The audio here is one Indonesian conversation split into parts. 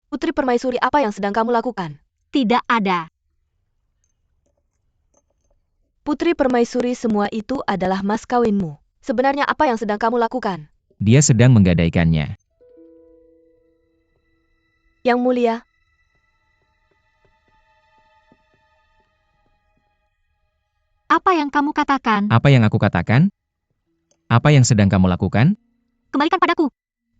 Putri Permaisuri, apa yang sedang kamu lakukan? Tidak ada. Putri Permaisuri, semua itu adalah mas kawinmu. Sebenarnya apa yang sedang kamu lakukan? Dia sedang menggadaikannya. Yang mulia, Apa yang kamu katakan? Apa yang aku katakan? Apa yang sedang kamu lakukan? Kembalikan padaku.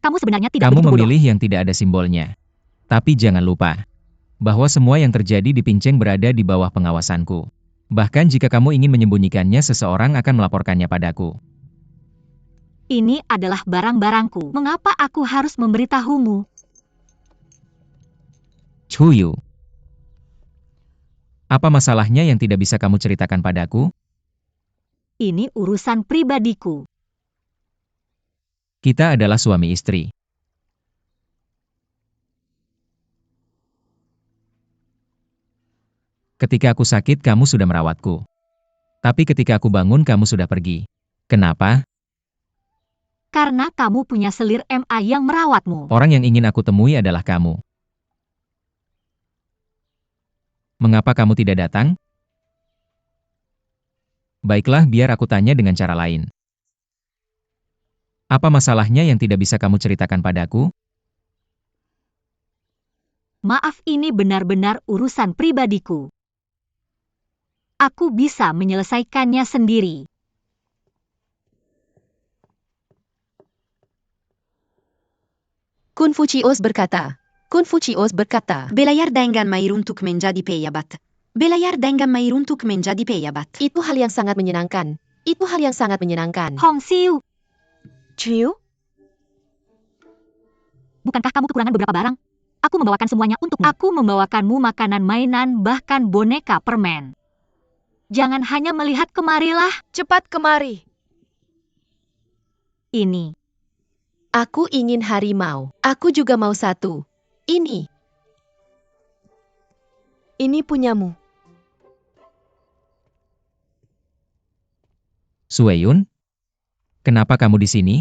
Kamu sebenarnya tidak Kamu begitu bodoh. memilih yang tidak ada simbolnya. Tapi jangan lupa bahwa semua yang terjadi di Pinceng berada di bawah pengawasanku. Bahkan jika kamu ingin menyembunyikannya, seseorang akan melaporkannya padaku. Ini adalah barang-barangku. Mengapa aku harus memberitahumu? Chuyu. Apa masalahnya yang tidak bisa kamu ceritakan padaku? Ini urusan pribadiku. Kita adalah suami istri. Ketika aku sakit, kamu sudah merawatku. Tapi ketika aku bangun, kamu sudah pergi. Kenapa? Karena kamu punya selir MA yang merawatmu. Orang yang ingin aku temui adalah kamu. Mengapa kamu tidak datang? Baiklah, biar aku tanya dengan cara lain. Apa masalahnya yang tidak bisa kamu ceritakan padaku? Maaf, ini benar-benar urusan pribadiku. Aku bisa menyelesaikannya sendiri. Confucius berkata. Confucius berkata, Belayar dengan mairuntuk menjadi pejabat. Belayar dengan mairuntuk menjadi pejabat. itu hal yang sangat menyenangkan. Itu hal yang sangat menyenangkan. Hong Xiu, Chiu, bukankah kamu kekurangan beberapa barang? Aku membawakan semuanya untukmu. Aku membawakanmu makanan, mainan, bahkan boneka permen. Jangan hanya melihat, kemarilah. cepat kemari. Ini. Aku ingin harimau. Aku juga mau satu. Ini. Ini punyamu. Sueyun? Kenapa kamu di sini?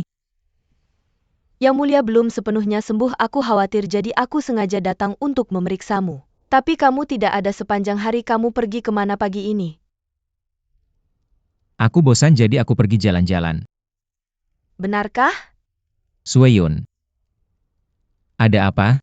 Yang mulia, belum sepenuhnya sembuh. Aku khawatir, jadi aku sengaja datang untuk memeriksamu. Tapi kamu tidak ada sepanjang hari. Kamu pergi kemana pagi ini? Aku bosan, jadi aku pergi jalan-jalan. Benarkah? Sueyun. Ada apa?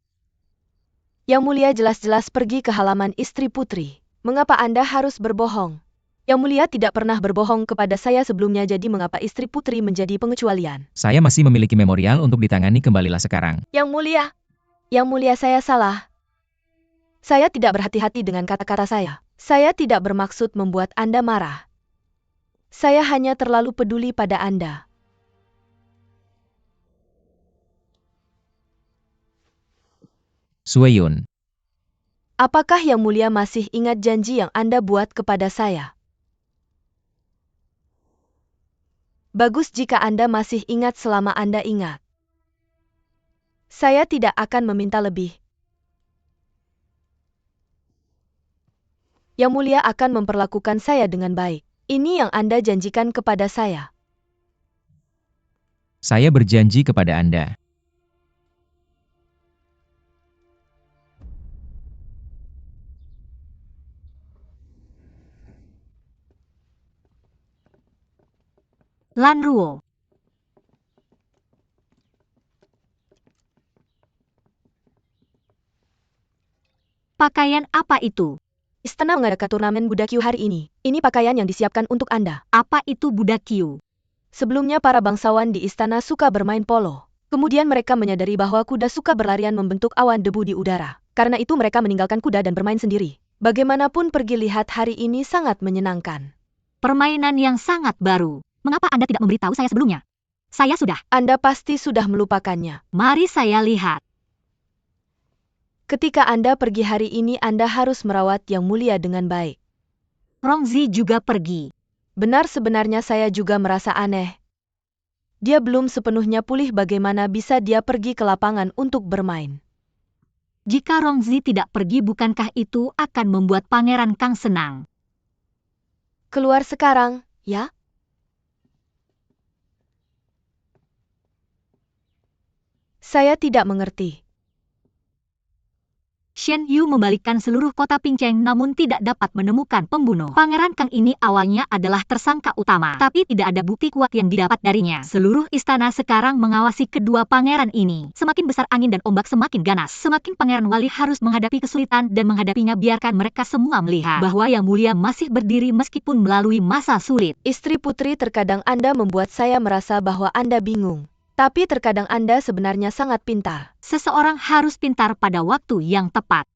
Yang mulia jelas-jelas pergi ke halaman istri putri. Mengapa Anda harus berbohong? Yang mulia tidak pernah berbohong kepada saya sebelumnya, jadi mengapa istri putri menjadi pengecualian? Saya masih memiliki memorial untuk ditangani, kembalilah sekarang. Yang mulia saya salah. Saya tidak berhati-hati dengan kata-kata saya. Saya tidak bermaksud membuat Anda marah. Saya hanya terlalu peduli pada Anda. Sueyun. Apakah Yang Mulia masih ingat janji yang Anda buat kepada saya? Bagus jika Anda masih ingat. Selama Anda ingat, saya tidak akan meminta lebih. Yang Mulia akan memperlakukan saya dengan baik. Ini yang Anda janjikan kepada saya. Saya berjanji kepada Anda. Lan Ruo. Pakaian apa itu? Istana mengadakan turnamen Budakyu hari ini. Ini pakaian yang disiapkan untuk Anda. Apa itu Budakyu? Sebelumnya para bangsawan di istana suka bermain polo. Kemudian mereka menyadari bahwa kuda suka berlarian membentuk awan debu di udara. Karena itu mereka meninggalkan kuda dan bermain sendiri. Bagaimanapun, pergi lihat hari ini sangat menyenangkan. Permainan yang sangat baru. Mengapa Anda tidak memberitahu saya sebelumnya? Saya sudah. Anda pasti sudah melupakannya. Mari saya lihat. Ketika Anda pergi hari ini, Anda harus merawat Yang Mulia dengan baik. Rongzi juga pergi. Benar, sebenarnya saya juga merasa aneh. Dia belum sepenuhnya pulih, bagaimana bisa dia pergi ke lapangan untuk bermain? Jika Rongzi tidak pergi, bukankah itu akan membuat Pangeran Kang senang? Keluar sekarang, ya? Saya tidak mengerti. Shen Yu membalikkan seluruh kota Pinceng namun tidak dapat menemukan pembunuh. Pangeran Kang ini awalnya adalah tersangka utama, tapi tidak ada bukti kuat yang didapat darinya. Seluruh istana sekarang mengawasi kedua pangeran ini. Semakin besar angin dan ombak semakin ganas. Semakin Pangeran Wali harus menghadapi kesulitan dan menghadapinya, biarkan mereka semua melihat bahwa Yang Mulia masih berdiri meskipun melalui masa sulit. Istri putri, terkadang Anda membuat saya merasa bahwa Anda bingung. Tapi terkadang Anda sebenarnya sangat pintar. Seseorang harus pintar pada waktu yang tepat.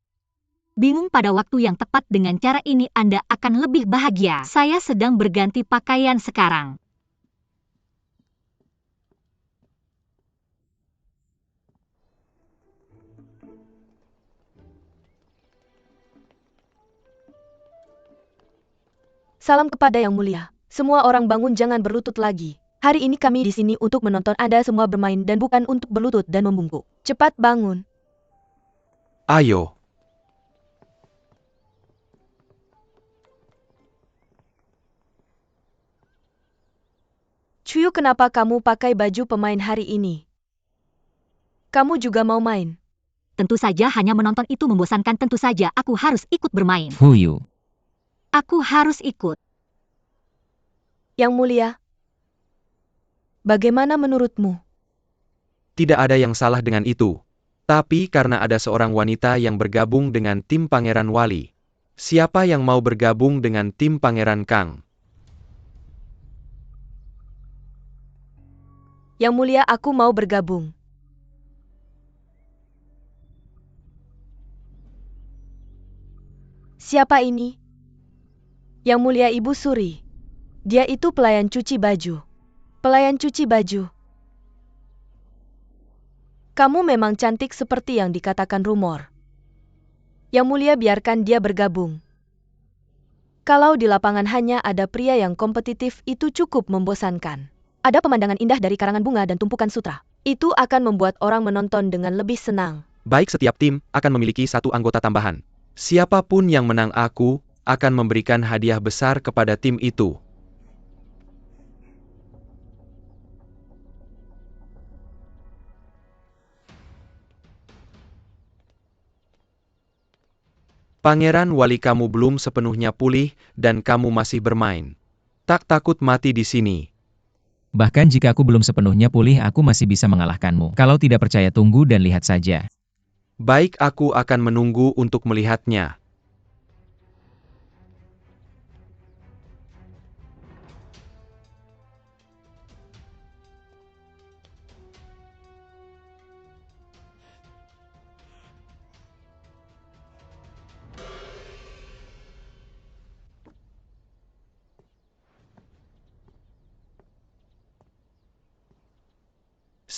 Bingung pada waktu yang tepat, dengan cara ini Anda akan lebih bahagia. Saya sedang berganti pakaian sekarang. Salam kepada Yang Mulia. Semua orang bangun, jangan berlutut lagi. Hari ini kami di sini untuk menonton Anda semua bermain dan bukan untuk berlutut dan membungkuk. Cepat bangun. Ayo. Chuyu, kenapa kamu pakai baju pemain hari ini? Kamu juga mau main? Tentu saja, hanya menonton itu membosankan. Tentu saja aku harus ikut bermain. Fuyu. Aku harus ikut. Yang Mulia, bagaimana menurutmu? Tidak ada yang salah dengan itu. Tapi karena ada seorang wanita yang bergabung dengan tim Pangeran Wali. Siapa yang mau bergabung dengan tim Pangeran Kang? Yang Mulia, aku mau bergabung. Siapa ini? Yang Mulia Ibu Suri. Dia itu pelayan cuci baju. Pelayan cuci baju. Kamu memang cantik seperti yang dikatakan rumor. Yang Mulia, biarkan dia bergabung. Kalau di lapangan hanya ada pria yang kompetitif, itu cukup membosankan. Ada pemandangan indah dari karangan bunga dan tumpukan sutra. Itu akan membuat orang menonton dengan lebih senang. Baik, setiap tim akan memiliki satu anggota tambahan. Siapapun yang menang, aku akan memberikan hadiah besar kepada tim itu. Pangeran Wali, kamu belum sepenuhnya pulih dan kamu masih bermain. Tak takut mati di sini. Bahkan jika aku belum sepenuhnya pulih, aku masih bisa mengalahkanmu. Kalau tidak percaya, tunggu dan lihat saja. Baik, aku akan menunggu untuk melihatnya.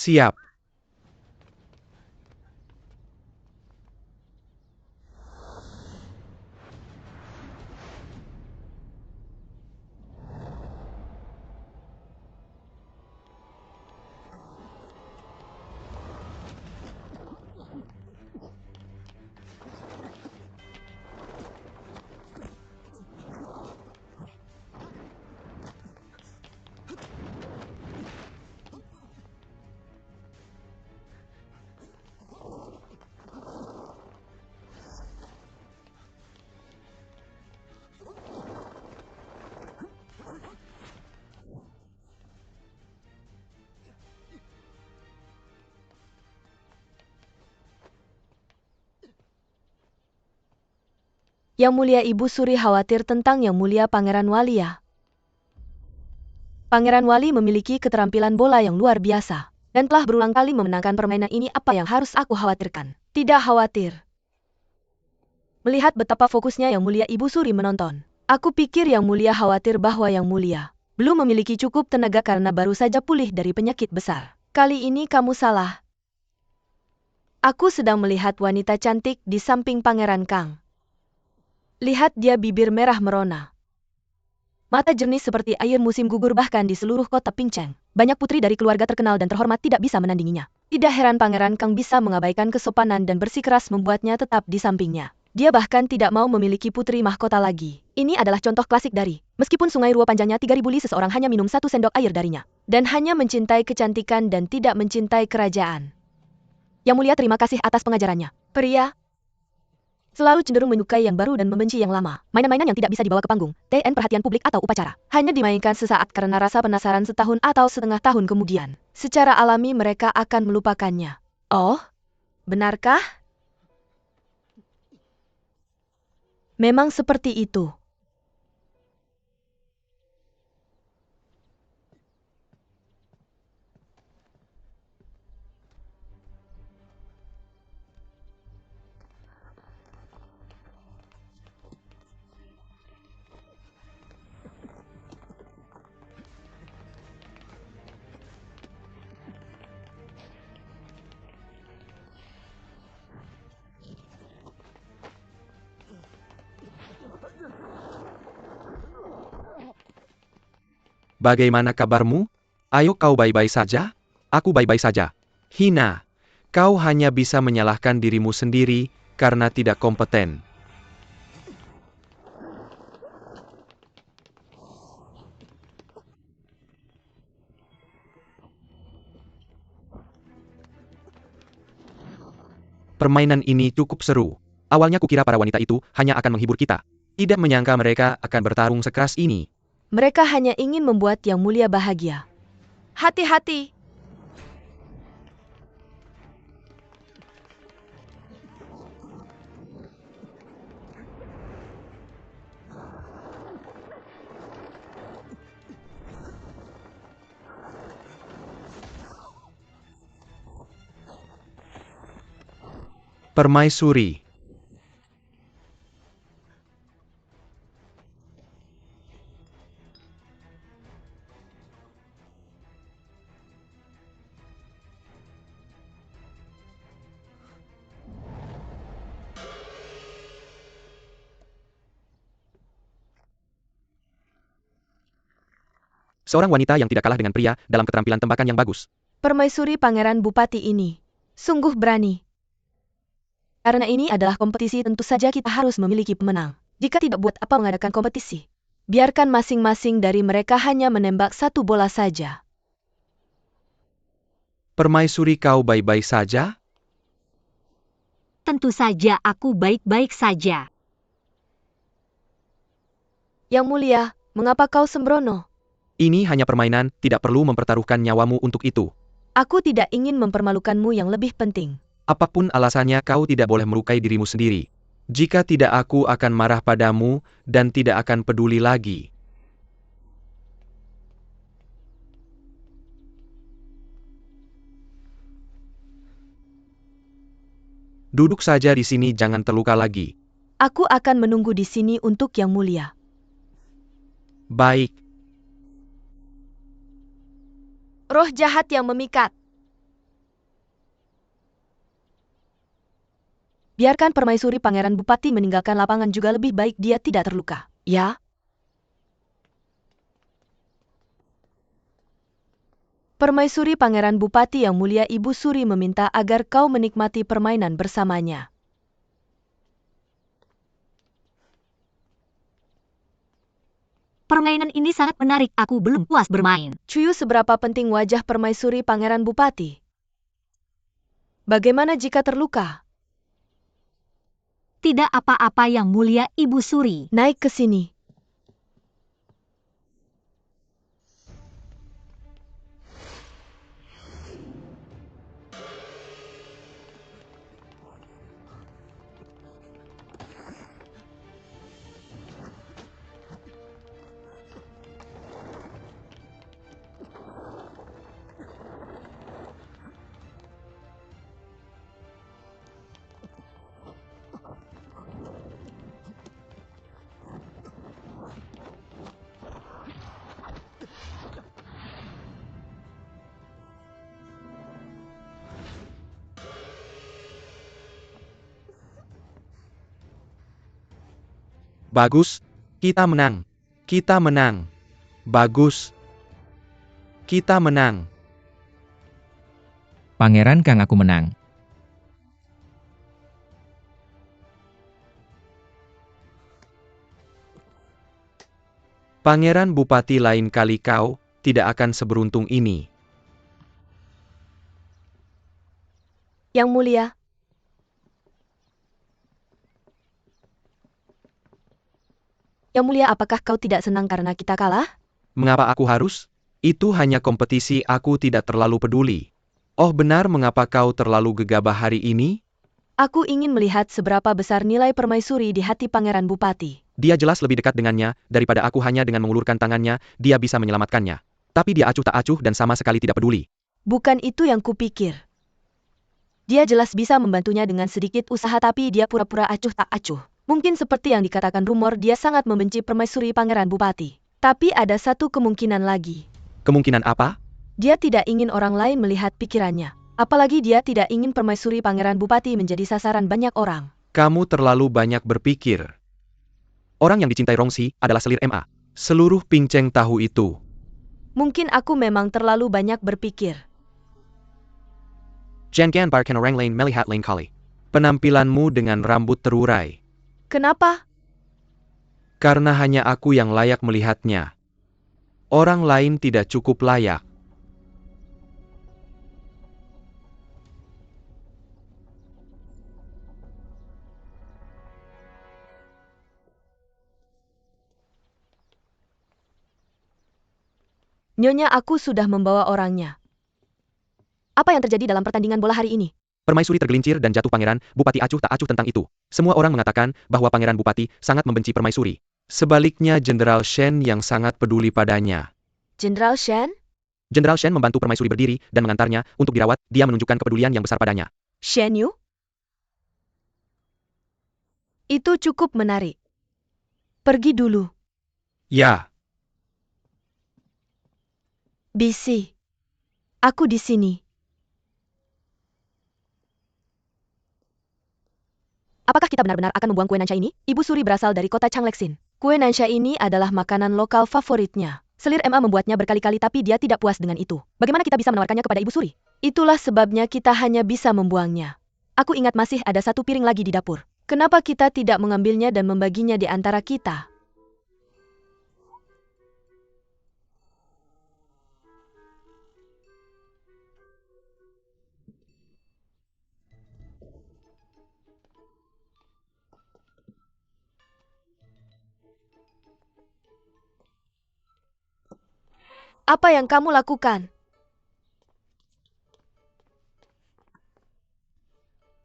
Siap. Yang Mulia Ibu Suri khawatir tentang Yang Mulia Pangeran Wali ya. Pangeran Wali memiliki keterampilan bola yang luar biasa, dan telah berulang kali memenangkan permainan ini. Apa yang harus aku khawatirkan? Tidak khawatir. Melihat betapa fokusnya Yang Mulia Ibu Suri menonton, aku pikir Yang Mulia khawatir bahwa Yang Mulia belum memiliki cukup tenaga karena baru saja pulih dari penyakit besar. Kali ini kamu salah. Aku sedang melihat wanita cantik di samping Pangeran Kang. Lihat dia, bibir merah merona. Mata jernih seperti air musim gugur, bahkan di seluruh kota Pinceng. Banyak putri dari keluarga terkenal dan terhormat tidak bisa menandinginya. Tidak heran Pangeran Kang bisa mengabaikan kesopanan dan bersikeras membuatnya tetap di sampingnya. Dia bahkan tidak mau memiliki putri mahkota lagi. Ini adalah contoh klasik dari, meskipun sungai Ruo panjangnya 3000 li, seseorang hanya minum 1 sendok air darinya. Dan hanya mencintai kecantikan dan tidak mencintai kerajaan. Yang Mulia, terima kasih atas pengajarannya. Pria. Selalu cenderung menyukai yang baru dan membenci yang lama. Mainan-mainan yang tidak bisa dibawa ke panggung, TN perhatian publik atau upacara. Hanya dimainkan sesaat karena rasa penasaran setahun atau setengah tahun kemudian. Secara alami mereka akan melupakannya. Oh, benarkah? Memang seperti itu. Bagaimana kabarmu? Ayo kau baik-baik saja? Aku baik-baik saja. Hina, kau hanya bisa menyalahkan dirimu sendiri karena tidak kompeten. Permainan ini cukup seru. Awalnya kukira para wanita itu hanya akan menghibur kita. Tidak menyangka mereka akan bertarung sekeras ini. Mereka hanya ingin membuat Yang Mulia bahagia. Hati-hati! Permaisuri. Seorang wanita yang tidak kalah dengan pria dalam keterampilan tembakan yang bagus. Permaisuri Pangeran Bupati ini sungguh berani. Karena ini adalah kompetisi, tentu saja kita harus memiliki pemenang. Jika tidak, buat apa mengadakan kompetisi? Biarkan masing-masing dari mereka hanya menembak satu bola saja. Permaisuri, kau baik-baik saja? Tentu saja aku baik-baik saja. Yang Mulia, mengapa kau sembrono? Ini hanya permainan, tidak perlu mempertaruhkan nyawamu untuk itu. Aku tidak ingin mempermalukanmu, yang lebih penting. Apapun alasannya, kau tidak boleh melukai dirimu sendiri. Jika tidak, aku akan marah padamu dan tidak akan peduli lagi. Duduk saja di sini, jangan terluka lagi. Aku akan menunggu di sini untuk Yang Mulia. Baik. Roh jahat yang memikat. Biarkan Permaisuri Pangeran Bupati meninggalkan lapangan, juga lebih baik dia tidak terluka. Ya? Permaisuri Pangeran Bupati Yang Mulia, Ibu Suri meminta agar kau menikmati permainan bersamanya. Permainan ini sangat menarik, aku belum puas bermain. Cuyu, seberapa penting wajah Permaisuri Pangeran Bupati? Bagaimana jika terluka? Tidak apa-apa Yang Mulia Ibu Suri. Naik ke sini. Bagus. Kita menang. Kita menang. Bagus. Kita menang. Pangeran Kang, aku menang. Pangeran Bupati, lain kali kau tidak akan seberuntung ini. Yang Mulia. Yang mulia, apakah kau tidak senang karena kita kalah? Mengapa aku harus? Itu hanya kompetisi, aku tidak terlalu peduli. Oh benar, mengapa kau terlalu gegabah hari ini? Aku ingin melihat seberapa besar nilai permaisuri di hati Pangeran Bupati. Dia jelas lebih dekat dengannya, daripada aku hanya dengan mengulurkan tangannya, dia bisa menyelamatkannya. Tapi dia acuh tak acuh dan sama sekali tidak peduli. Bukan itu yang kupikir. Dia jelas bisa membantunya dengan sedikit usaha tapi dia pura-pura acuh tak acuh. Mungkin seperti yang dikatakan rumor, dia sangat membenci permaisuri Pangeran Bupati. Tapi ada satu kemungkinan lagi. Kemungkinan apa? Dia tidak ingin orang lain melihat pikirannya. Apalagi dia tidak ingin permaisuri Pangeran Bupati menjadi sasaran banyak orang. Kamu terlalu banyak berpikir. Orang yang dicintai Rongsi adalah selir MA. Seluruh Pinceng tahu itu. Mungkin aku memang terlalu banyak berpikir. Jangan barkan orang lain melihat lain kali. Penampilanmu dengan rambut terurai. Kenapa? Karena hanya aku yang layak melihatnya. Orang lain tidak cukup layak. Nyonya, aku sudah membawa orangnya. Apa yang terjadi dalam pertandingan bola hari ini? Permaisuri tergelincir dan jatuh. Pangeran Bupati acuh tak acuh tentang itu. Semua orang mengatakan bahwa Pangeran Bupati sangat membenci permaisuri. Sebaliknya Jenderal Shen yang sangat peduli padanya. Jenderal Shen? Jenderal Shen membantu permaisuri berdiri dan mengantarnya untuk dirawat. Dia menunjukkan kepedulian yang besar padanya. Shen Yu? Itu cukup menarik. Pergi dulu. Ya. Bisi. Aku di sini. Apakah kita benar-benar akan membuang kue nansha ini? Ibu Suri berasal dari kota Changlexin. Kue nansha ini adalah makanan lokal favoritnya. Selir MA membuatnya berkali-kali tapi dia tidak puas dengan itu. Bagaimana kita bisa menawarkannya kepada Ibu Suri? Itulah sebabnya kita hanya bisa membuangnya. Aku ingat masih ada satu piring lagi di dapur. Kenapa kita tidak mengambilnya dan membaginya di antara kita? Apa yang kamu lakukan?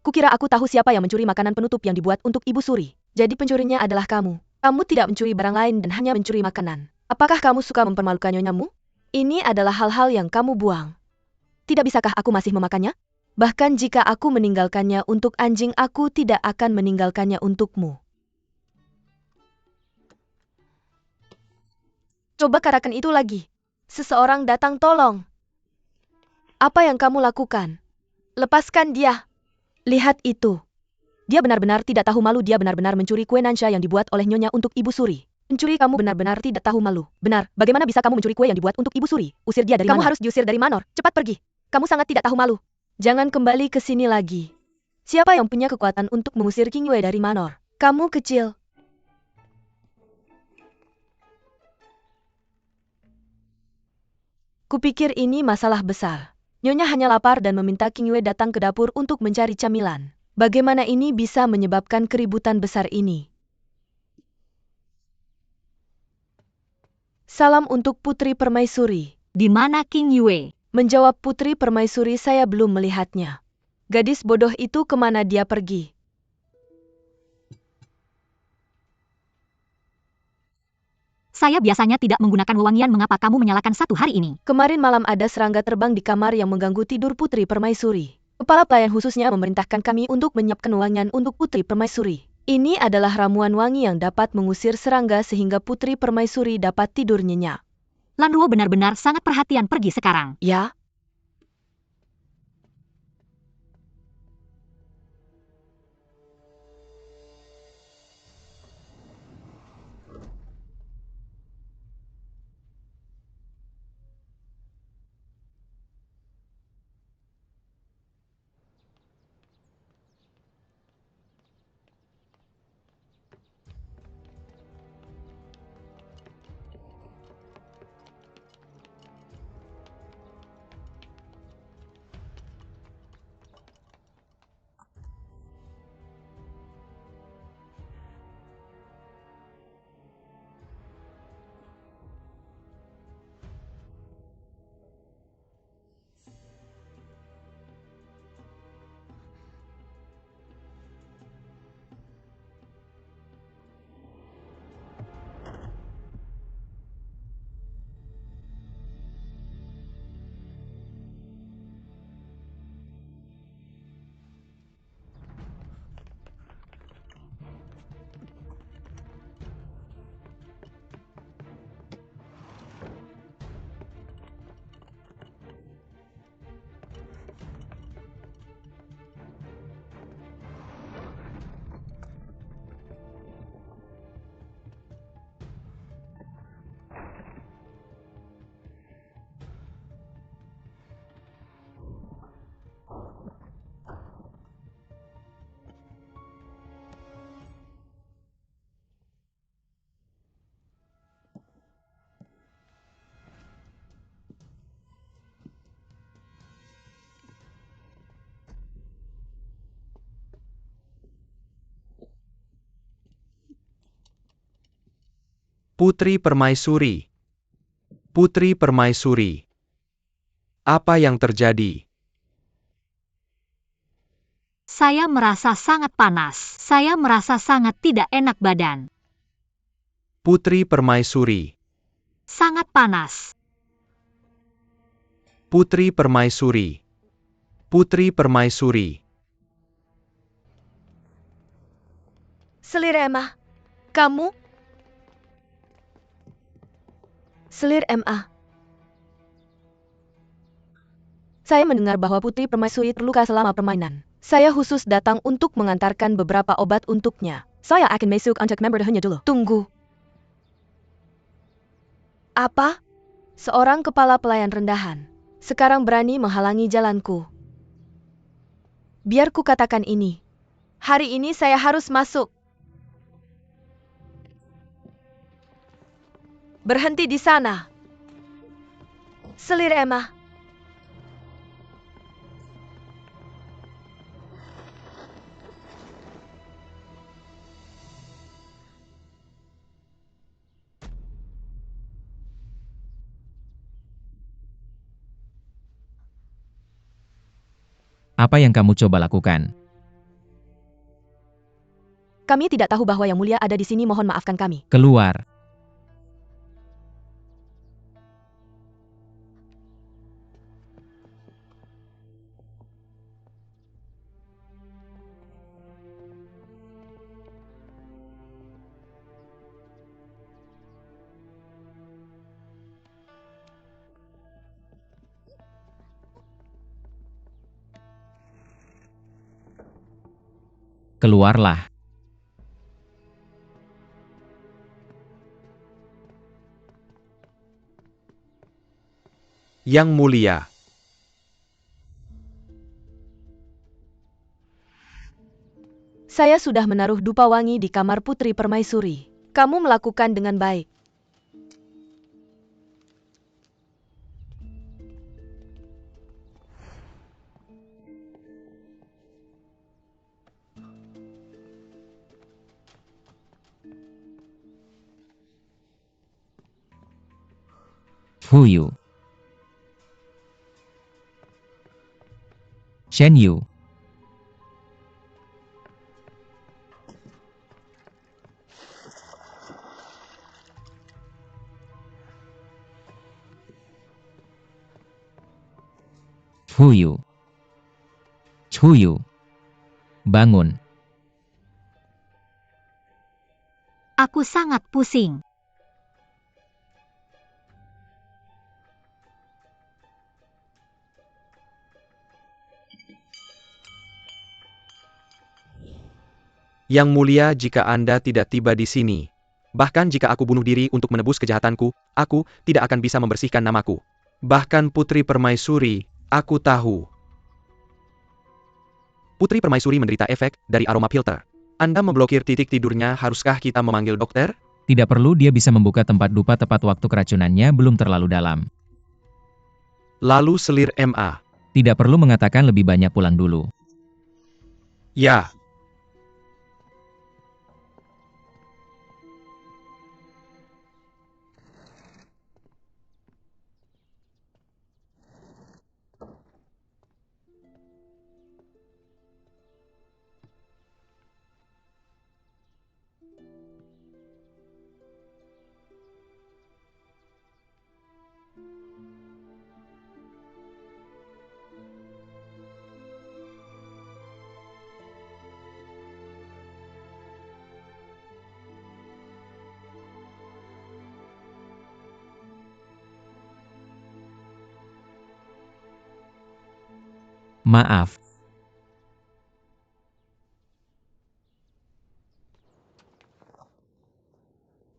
Kukira aku tahu siapa yang mencuri makanan penutup yang dibuat untuk Ibu Suri. Jadi pencurinya adalah kamu. Kamu tidak mencuri barang lain dan hanya mencuri makanan. Apakah kamu suka mempermalukan nyonyamu? Ini adalah hal-hal yang kamu buang. Tidak bisakah aku masih memakannya? Bahkan jika aku meninggalkannya untuk anjing, aku tidak akan meninggalkannya untukmu. Coba katakan itu lagi. Seseorang datang, tolong. Apa yang kamu lakukan? Lepaskan dia. Lihat itu. Dia benar-benar tidak tahu malu. Dia benar-benar mencuri kue nansha yang dibuat oleh nyonya untuk Ibu Suri. Pencuri, kamu benar-benar tidak tahu malu. Benar, bagaimana bisa kamu mencuri kue yang dibuat untuk Ibu Suri? Usir dia dari Manor. Kamu harus diusir dari Manor. Cepat pergi. Kamu sangat tidak tahu malu. Jangan kembali ke sini lagi. Siapa yang punya kekuatan untuk mengusir King Yue dari Manor? Kamu kecil. Kupikir ini masalah besar. Nyonya hanya lapar dan meminta King Yue datang ke dapur untuk mencari camilan. Bagaimana ini bisa menyebabkan keributan besar ini? Salam untuk Putri Permaisuri. Di mana King Yue? Menjawab Putri Permaisuri, saya belum melihatnya. Gadis bodoh itu kemana dia pergi? Saya biasanya tidak menggunakan wewangian. Mengapa kamu menyalakan satu hari ini? Kemarin malam ada serangga terbang di kamar yang mengganggu tidur Putri Permaisuri. Kepala pelayan khususnya memerintahkan kami untuk menyiapkan wewangian untuk Putri Permaisuri. Ini adalah ramuan wangi yang dapat mengusir serangga sehingga Putri Permaisuri dapat tidur nyenyak. Lanruo benar-benar sangat perhatian. Pergi sekarang. Ya? Putri Permaisuri. Putri Permaisuri. Apa yang terjadi? Saya merasa sangat panas. Saya merasa sangat tidak enak badan. Putri Permaisuri. Sangat panas. Putri Permaisuri. Putri Permaisuri. Selir Emma, kamu? Selir Emma. Saya mendengar bahwa Putri Permaisuri terluka selama permainan. Saya khusus datang untuk mengantarkan beberapa obat untuknya. Saya akan masuk untuk memberitahunya dulu. Tunggu. Apa? Seorang kepala pelayan rendahan. Sekarang berani menghalangi jalanku. Biar ku katakan ini. Hari ini saya harus masuk. Berhenti di sana. Selir Emma. Apa yang kamu coba lakukan? Kami tidak tahu bahwa Yang Mulia ada di sini, mohon maafkan kami. Keluar. Keluarlah. Yang Mulia. Saya sudah menaruh dupa wangi di kamar Putri Permaisuri. Kamu melakukan dengan baik. Fuyu. Shen Yu. Fuyu. Chuyu. Bangun. Aku sangat pusing. Yang Mulia, jika Anda tidak tiba di sini, bahkan jika aku bunuh diri untuk menebus kejahatanku, aku tidak akan bisa membersihkan namaku. Bahkan Putri Permaisuri, aku tahu. Putri Permaisuri menderita efek dari aroma filter. Anda memblokir titik tidurnya, haruskah kita memanggil dokter? Tidak perlu, dia bisa membuka tempat dupa tepat waktu keracunannya belum terlalu dalam. Lalu Selir MA. Tidak perlu mengatakan lebih banyak, pulang dulu. Ya. Maaf.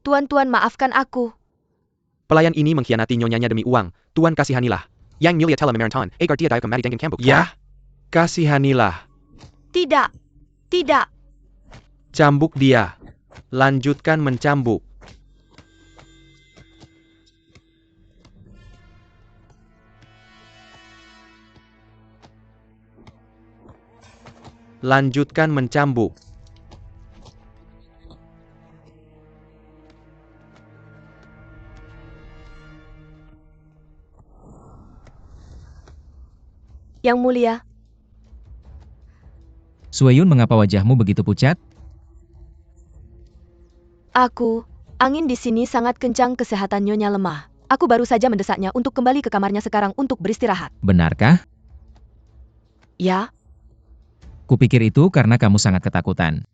Tuan-tuan, maafkan aku. Pelayan ini mengkhianati nyonyanya demi uang. Tuan, kasihanilah. Yang Mulia telah memerintahkan agar dia dapat kembali dengan cambuk. Ya. Kasihanilah. Tidak. Tidak. Cambuk dia. Lanjutkan mencambuk. Lanjutkan mencambuk. Yang Mulia, Sueyun, mengapa wajahmu begitu pucat? angin di sini sangat kencang, kesehatan Nyonya lemah. Aku baru saja mendesaknya untuk kembali ke kamarnya sekarang untuk beristirahat. Benarkah? Ya, Kupikir itu karena kamu sangat ketakutan.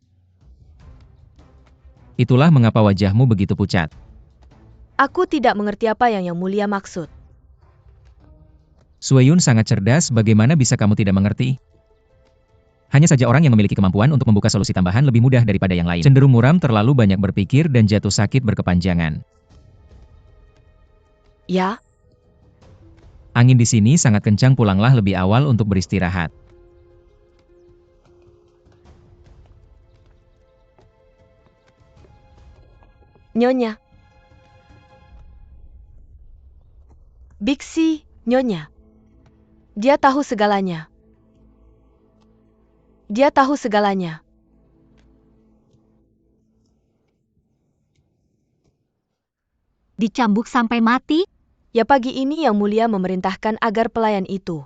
Itulah mengapa wajahmu begitu pucat. aku tidak mengerti apa yang Mulia maksud. Sueyun sangat cerdas, bagaimana bisa kamu tidak mengerti? Hanya saja orang yang memiliki kemampuan untuk membuka solusi tambahan lebih mudah daripada yang lain. Cenderung muram, terlalu banyak berpikir dan jatuh sakit berkepanjangan. Ya, Angin di sini sangat kencang, pulanglah lebih awal untuk beristirahat. Nyonya. Biksi, Nyonya. Dia tahu segalanya. Dia tahu segalanya. Dicambuk sampai mati? Ya, pagi ini Yang Mulia memerintahkan agar pelayan itu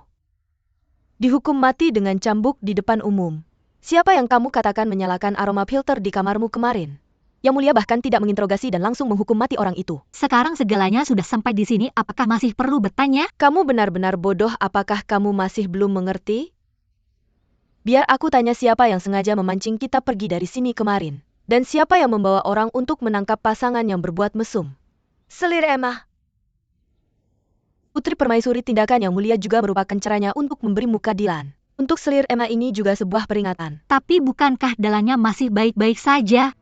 dihukum mati dengan cambuk di depan umum. Siapa yang kamu katakan menyalakan aroma filter di kamarmu kemarin? Yang Mulia bahkan tidak menginterogasi dan langsung menghukum mati orang itu. Sekarang segalanya sudah sampai di sini, apakah masih perlu bertanya? Kamu benar-benar bodoh, apakah kamu masih belum mengerti? Biar aku tanya, siapa yang sengaja memancing kita pergi dari sini kemarin? Dan siapa yang membawa orang untuk menangkap pasangan yang berbuat mesum? Selir Emma. Putri Permaisuri, tindakan Yang Mulia juga merupakan caranya untuk memberimu keadilan. Untuk Selir Emma ini juga sebuah peringatan. Tapi bukankah dalannya masih baik-baik saja?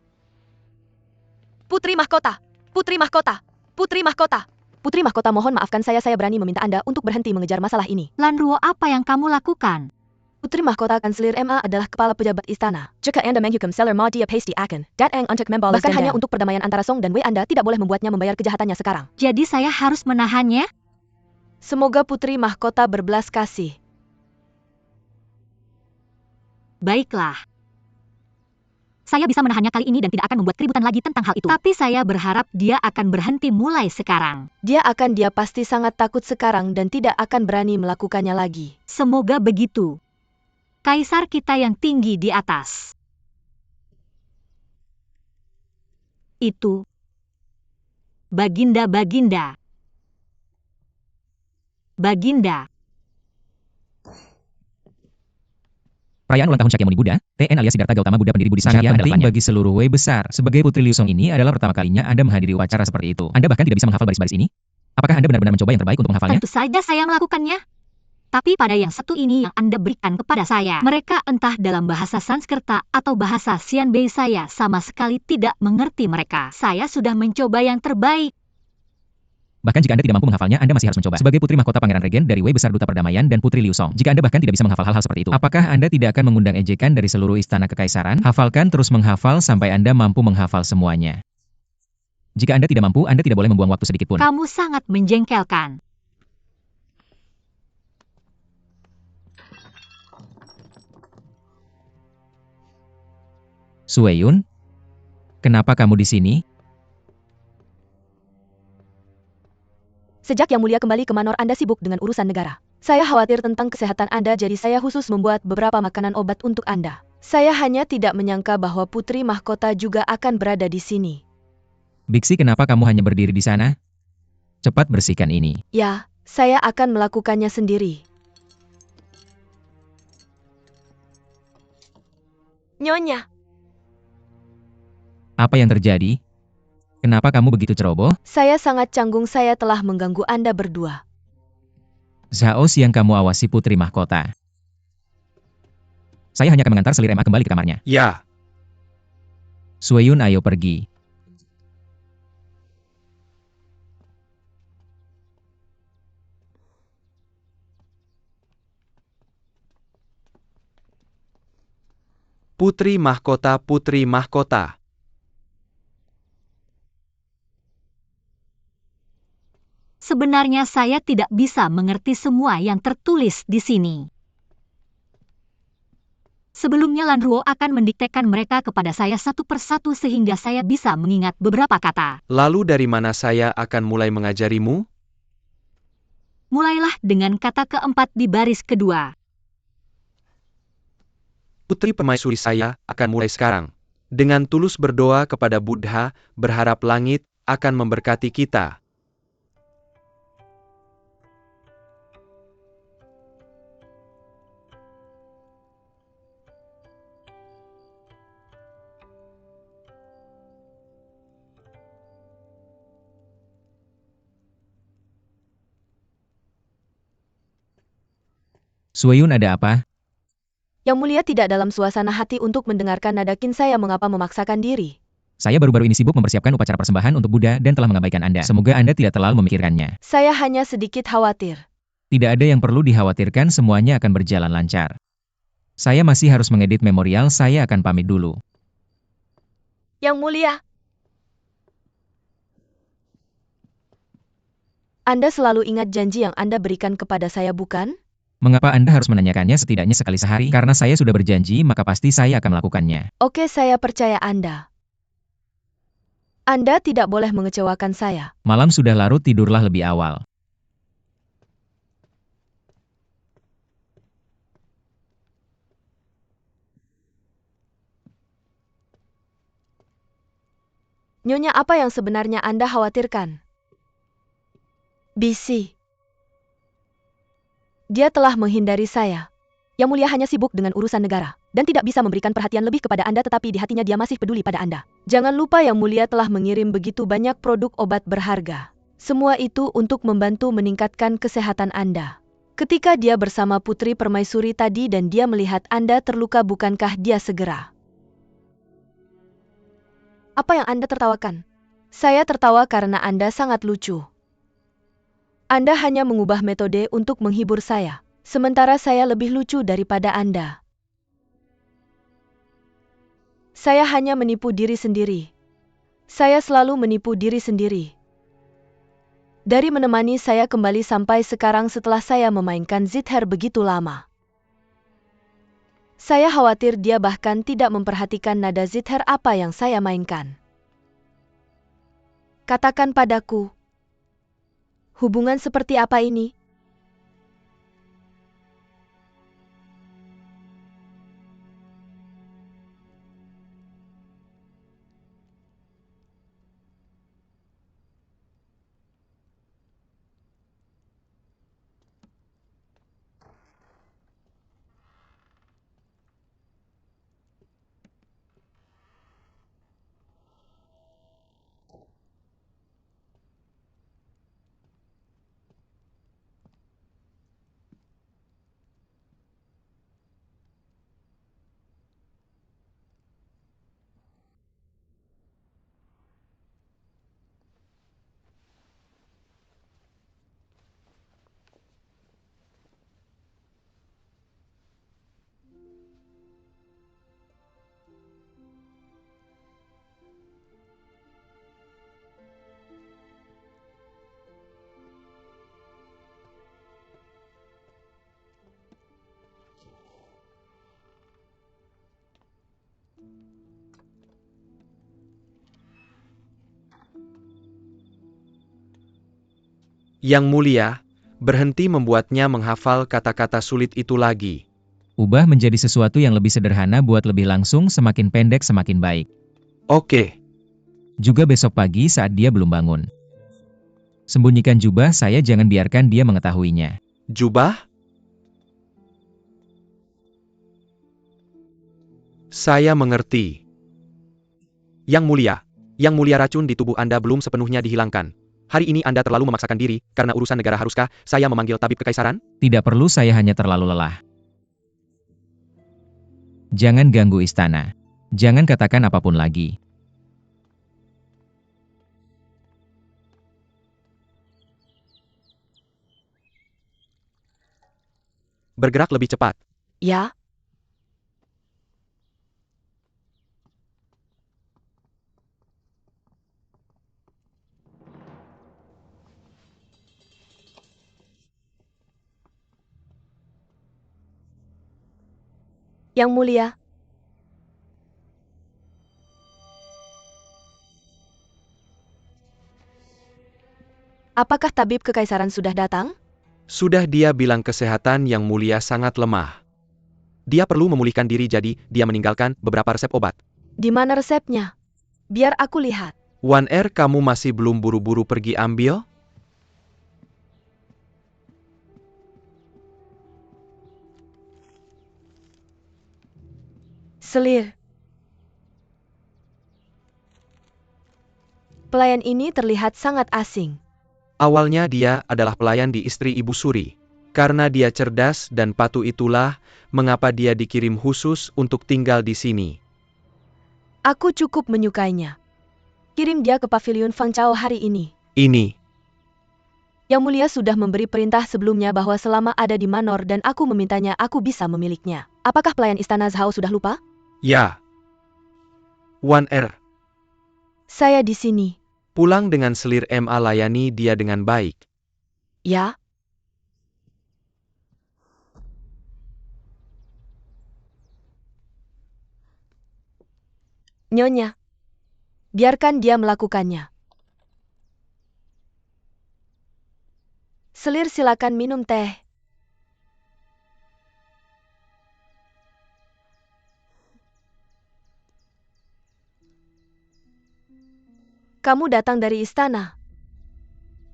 Putri Mahkota! Putri Mahkota! Putri Mahkota! Putri Mahkota, mohon maafkan saya berani meminta Anda untuk berhenti mengejar masalah ini. Lanruo, apa yang kamu lakukan? Putri Mahkota Kanselir MA adalah kepala pejabat istana. Jika Anda menghukum Selir Ma, dia pasti akan datang untuk membalas dendam. Bahkan hanya untuk perdamaian antara Song dan Wei, Anda tidak boleh membuatnya membayar kejahatannya sekarang. Jadi saya harus menahannya? Semoga Putri Mahkota berbelas kasih. Baiklah. Saya bisa menahannya kali ini dan tidak akan membuat keributan lagi tentang hal itu. Tapi saya berharap dia akan berhenti mulai sekarang. Dia pasti sangat takut sekarang dan tidak akan berani melakukannya lagi. Semoga begitu. Kaisar kita yang tinggi di atas. Itu. Baginda. Perayaan ulang tahun Shakyamuni Buddha, TN alias Siddhartha Gautama Buddha pendiri Buddhisme sangat penting bagi seluruh Wei besar. Sebagai Putri Liu Song, ini adalah pertama kalinya Anda menghadiri upacara seperti itu. Anda bahkan tidak bisa menghafal baris-baris ini? Apakah Anda benar-benar mencoba yang terbaik untuk menghafalnya? Tentu saja saya melakukannya. Tapi pada yang satu ini yang Anda berikan kepada saya, mereka entah dalam bahasa Sanskerta atau bahasa Xianbei, saya sama sekali tidak mengerti mereka. Saya sudah mencoba yang terbaik. Bahkan jika Anda tidak mampu menghafalnya, Anda masih harus mencoba. Sebagai Putri Mahkota Pangeran Regen dari Wei Besar Duta Perdamaian dan Putri Liu Song, jika Anda bahkan tidak bisa menghafal hal-hal seperti itu, apakah Anda tidak akan mengundang ejekan dari seluruh istana kekaisaran? Hafalkan terus menghafal sampai Anda mampu menghafal semuanya. Jika Anda tidak mampu, Anda tidak boleh membuang waktu sedikit pun. Kamu sangat menjengkelkan. Sueyun, kenapa kamu di sini? Sejak Yang Mulia kembali ke Manor, Anda sibuk dengan urusan negara. Saya khawatir tentang kesehatan Anda, jadi saya khusus membuat beberapa makanan obat untuk Anda. Saya hanya tidak menyangka bahwa Putri Mahkota juga akan berada di sini. Biksi, kenapa kamu hanya berdiri di sana? Cepat bersihkan ini. Ya, saya akan melakukannya sendiri. Nyonya. Apa yang terjadi? Kenapa kamu begitu ceroboh? Saya sangat canggung, saya telah mengganggu Anda berdua. Zhao Xiang, kamu awasi Putri Mahkota. Saya hanya akan mengantar Selir MA kembali ke kamarnya. Ya. Sueyun, ayo pergi. Putri Mahkota, Putri Mahkota. Sebenarnya saya tidak bisa mengerti semua yang tertulis di sini. Sebelumnya Lanruo akan mendiktekan mereka kepada saya satu persatu sehingga saya bisa mengingat beberapa kata. Lalu dari mana saya akan mulai mengajarimu? Mulailah dengan kata keempat di baris kedua. Putri Permaisuri saya akan mulai sekarang. Dengan tulus berdoa kepada Buddha, berharap langit akan memberkati kita. Sueyun, ada apa? Yang Mulia tidak dalam suasana hati untuk mendengarkan nada Qin saya mengapa memaksakan diri. Saya baru-baru ini sibuk mempersiapkan upacara persembahan untuk Buddha dan telah mengabaikan Anda. Semoga Anda tidak terlalu memikirkannya. Saya hanya sedikit khawatir. Tidak ada yang perlu dikhawatirkan, semuanya akan berjalan lancar. Saya masih harus mengedit memorial, saya akan pamit dulu. Yang Mulia. Anda selalu ingat janji yang Anda berikan kepada saya, bukan? Mengapa Anda harus menanyakannya setidaknya sekali sehari? Karena saya sudah berjanji, maka pasti saya akan melakukannya. Oke, saya percaya Anda. Anda tidak boleh mengecewakan saya. Malam sudah larut, tidurlah lebih awal. Nyonya, apa yang sebenarnya Anda khawatirkan? Bisi. Dia telah menghindari saya. Yang Mulia hanya sibuk dengan urusan negara, dan tidak bisa memberikan perhatian lebih kepada Anda, tetapi di hatinya dia masih peduli pada Anda. Jangan lupa Yang Mulia telah mengirim begitu banyak produk obat berharga. Semua itu untuk membantu meningkatkan kesehatan Anda. Ketika dia bersama Putri Permaisuri tadi dan dia melihat Anda terluka, bukankah dia segera? Apa yang Anda tertawakan? Saya tertawa karena Anda sangat lucu. Anda hanya mengubah metode untuk menghibur saya, sementara saya lebih lucu daripada Anda. Saya hanya menipu diri sendiri. Saya selalu menipu diri sendiri. Dari menemani saya kembali sampai sekarang setelah saya memainkan zithar begitu lama. Saya khawatir dia bahkan tidak memperhatikan nada zithar apa yang saya mainkan. Katakan padaku, hubungan seperti apa ini? Yang Mulia, berhenti membuatnya menghafal kata-kata sulit itu lagi. Ubah menjadi sesuatu yang lebih sederhana, buat lebih langsung, semakin pendek semakin baik. Oke. Juga besok pagi saat dia belum bangun. Sembunyikan jubah saya, jangan biarkan dia mengetahuinya. Jubah? Saya mengerti. Yang Mulia racun di tubuh Anda belum sepenuhnya dihilangkan. Hari ini Anda terlalu memaksakan diri, karena urusan negara. Haruskah saya memanggil tabib kekaisaran? Tidak perlu, saya hanya terlalu lelah. Jangan ganggu istana. Jangan katakan apapun lagi. Bergerak lebih cepat. Ya. Yang Mulia. Apakah tabib kekaisaran sudah datang? Sudah dia bilang kesehatan Yang Mulia sangat lemah. Dia perlu memulihkan diri jadi dia meninggalkan beberapa resep obat. Di mana resepnya? Biar aku lihat. Wan kamu masih belum buru-buru pergi ambil? Selir. Pelayan ini terlihat sangat asing. Awalnya dia adalah pelayan di istri Ibu Suri. Karena dia cerdas dan patuh itulah mengapa dia dikirim khusus untuk tinggal di sini. Aku cukup menyukainya. Kirim dia ke pavilion Fang Chao hari ini. Ini. Yang Mulia sudah memberi perintah sebelumnya bahwa selama ada di Manor dan aku memintanya aku bisa memilikinya. Apakah pelayan istana Zhao sudah lupa? Ya. Wan Saya di sini. pulang dengan selir MA layani dia dengan baik. Ya? Nyonya. Biarkan dia melakukannya. Selir silakan minum teh. Kamu datang dari istana.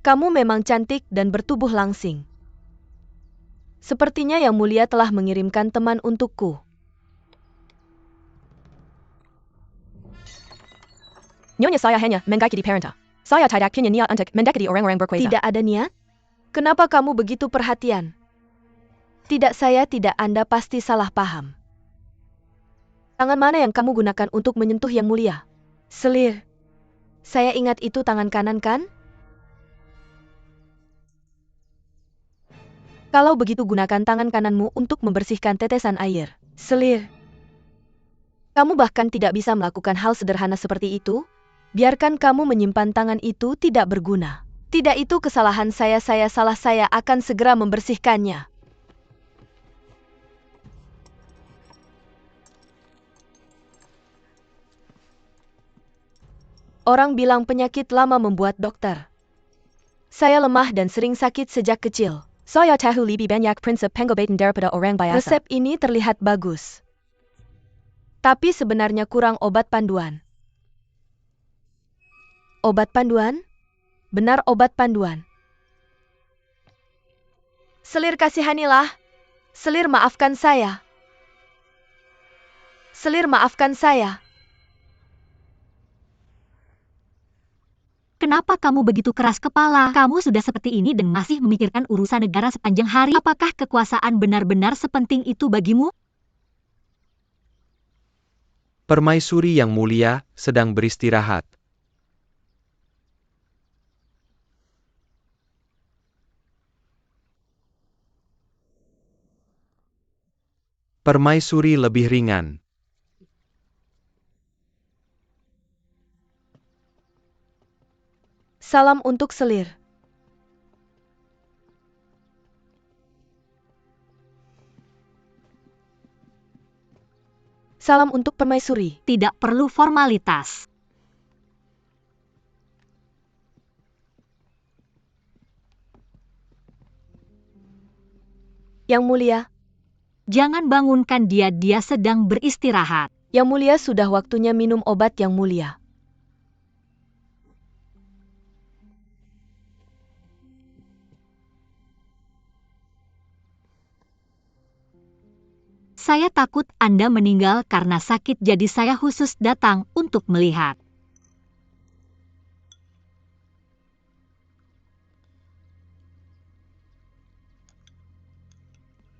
Kamu memang cantik dan bertubuh langsing. Sepertinya Yang Mulia telah mengirimkan teman untukku. Nyonya saya hanya mengikuti perintah. Saya tidak punya niat untuk mendekati orang-orang berkuasa. Tidak ada niat? Kenapa kamu begitu perhatian? Tidak, saya tidak, Anda pasti salah paham. Tangan mana yang kamu gunakan untuk menyentuh Yang Mulia? Selir. Saya ingat itu tangan kanan kan? Kalau begitu gunakan tangan kananmu untuk membersihkan tetesan air. Selir. Kamu bahkan tidak bisa melakukan hal sederhana seperti itu? Biarkan kamu menyimpan tangan itu tidak berguna. Tidak, itu kesalahan saya salah, saya akan segera membersihkannya. Orang bilang penyakit lama membuat dokter. Saya lemah dan sering sakit sejak kecil. Saya tahu lebih banyak prinsip pengobatan daripada orang biasa. Resep ini terlihat bagus. Tapi sebenarnya kurang obat panduan. Obat panduan? Benar, obat panduan. Selir, kasihanilah. Selir, maafkan saya. Selir, maafkan saya. Kenapa kamu begitu keras kepala? Kamu sudah seperti ini dan masih memikirkan urusan negara sepanjang hari. Apakah kekuasaan benar-benar sepenting itu bagimu? Permaisuri Yang Mulia sedang beristirahat. Permaisuri lebih ringan. Salam untuk Selir. Salam untuk Permaisuri. Tidak perlu formalitas. Yang Mulia. Jangan bangunkan dia sedang beristirahat. Yang Mulia, sudah waktunya minum obat Yang Mulia. Saya takut Anda meninggal karena sakit, jadi saya khusus datang untuk melihat.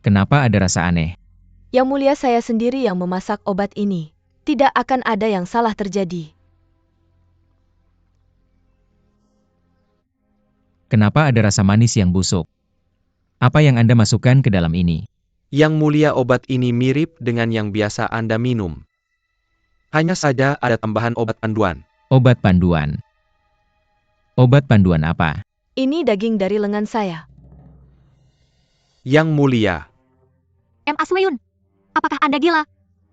Kenapa ada rasa aneh? Yang Mulia, saya sendiri yang memasak obat ini. Tidak akan ada yang salah terjadi. Kenapa ada rasa manis yang busuk? Apa yang Anda masukkan ke dalam ini? Yang Mulia, obat ini mirip dengan yang biasa Anda minum. Hanya saja ada tambahan obat panduan. Obat panduan. Obat panduan apa? Ini daging dari lengan saya. Yang Mulia. Swayun, apakah Anda gila?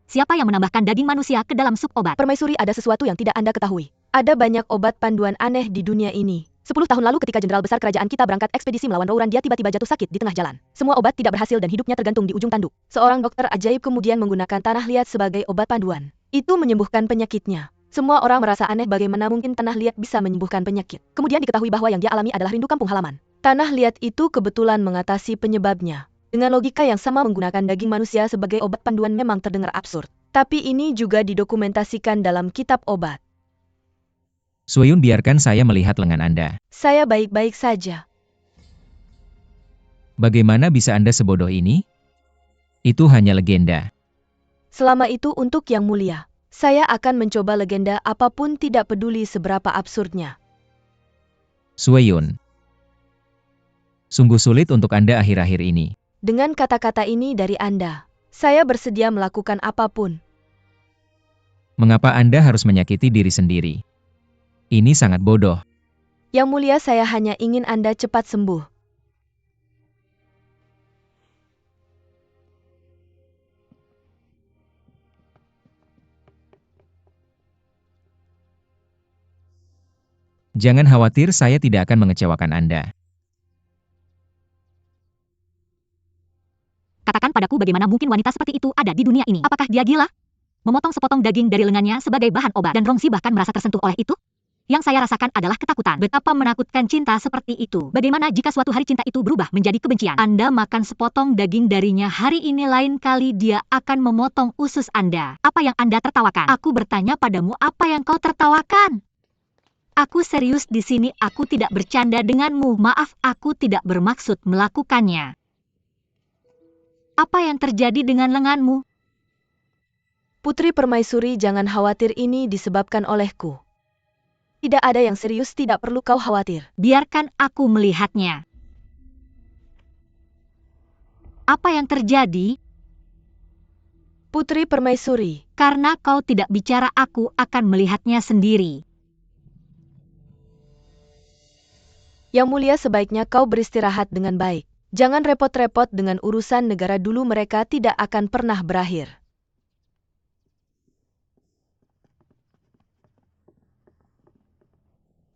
Siapa yang menambahkan daging manusia ke dalam sup obat? Permaisuri, ada sesuatu yang tidak Anda ketahui. Ada banyak obat panduan aneh di dunia ini. 10 tahun lalu ketika jenderal besar kerajaan kita berangkat ekspedisi melawan Rouran, dia tiba-tiba jatuh sakit di tengah jalan. Semua obat tidak berhasil dan hidupnya tergantung di ujung tanduk. Seorang dokter ajaib kemudian menggunakan tanah liat sebagai obat panduan. Itu menyembuhkan penyakitnya. Semua orang merasa aneh bagaimana mungkin tanah liat bisa menyembuhkan penyakit. Kemudian diketahui bahwa yang dia alami adalah rindu kampung halaman. Tanah liat itu kebetulan mengatasi penyebabnya. Dengan logika yang sama menggunakan daging manusia sebagai obat panduan memang terdengar absurd. Tapi ini juga didokumentasikan dalam kitab obat. Sueyun, biarkan saya melihat lengan Anda. Saya baik-baik saja. Bagaimana bisa Anda sebodoh ini? Itu hanya legenda. Selama itu untuk Yang Mulia. Saya akan mencoba legenda apapun, tidak peduli seberapa absurdnya. Sueyun. Sungguh sulit untuk Anda akhir-akhir ini. Dengan kata-kata ini dari Anda, saya bersedia melakukan apapun. Mengapa Anda harus menyakiti diri sendiri? Ini sangat bodoh. Yang Mulia, saya hanya ingin Anda cepat sembuh. Jangan khawatir, saya tidak akan mengecewakan Anda. Katakan padaku bagaimana mungkin wanita seperti itu ada di dunia ini? Apakah dia gila? Memotong sepotong daging dari lengannya sebagai bahan obat. Dan Rongzi bahkan merasa tersentuh oleh itu? Yang saya rasakan adalah ketakutan. Betapa menakutkan cinta seperti itu. Bagaimana jika suatu hari cinta itu berubah menjadi kebencian? Anda makan sepotong daging darinya hari ini, lain kali dia akan memotong usus Anda. Apa yang Anda tertawakan? Aku bertanya padamu, apa yang kau tertawakan? Aku serius di sini, aku tidak bercanda denganmu. Maaf, aku tidak bermaksud melakukannya. Apa yang terjadi dengan lenganmu? Putri Permaisuri, jangan khawatir, ini disebabkan olehku. Tidak ada yang serius, tidak perlu kau khawatir. Biarkan aku melihatnya. Apa yang terjadi? Putri Permaisuri, Karena kau tidak bicara, aku akan melihatnya sendiri. Yang Mulia, sebaiknya kau beristirahat dengan baik. Jangan repot-repot dengan urusan negara dulu, mereka tidak akan pernah berakhir.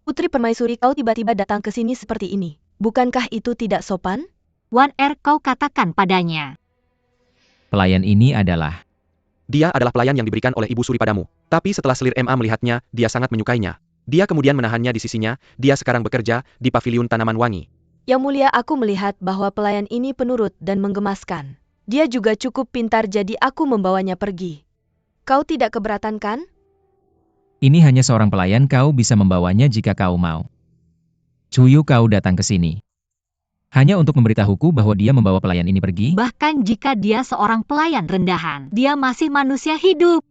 Putri Permaisuri, kau tiba-tiba datang ke sini seperti ini. Bukankah itu tidak sopan? Wan Er, kau katakan padanya. Pelayan ini adalah... Dia adalah pelayan yang diberikan oleh Ibu Suri padamu. Tapi setelah Selir MA melihatnya, dia sangat menyukainya. Dia kemudian menahannya di sisinya, dia sekarang bekerja di paviliun tanaman wangi. Yang Mulia, aku melihat bahwa pelayan ini penurut dan menggemaskan. Dia juga cukup pintar, jadi aku membawanya pergi. Kau tidak keberatan kan? Ini hanya seorang pelayan, kau bisa membawanya jika kau mau. Cuyu, kau datang ke sini hanya untuk memberitahuku bahwa dia membawa pelayan ini pergi? Bahkan jika dia seorang pelayan rendahan, dia masih manusia hidup.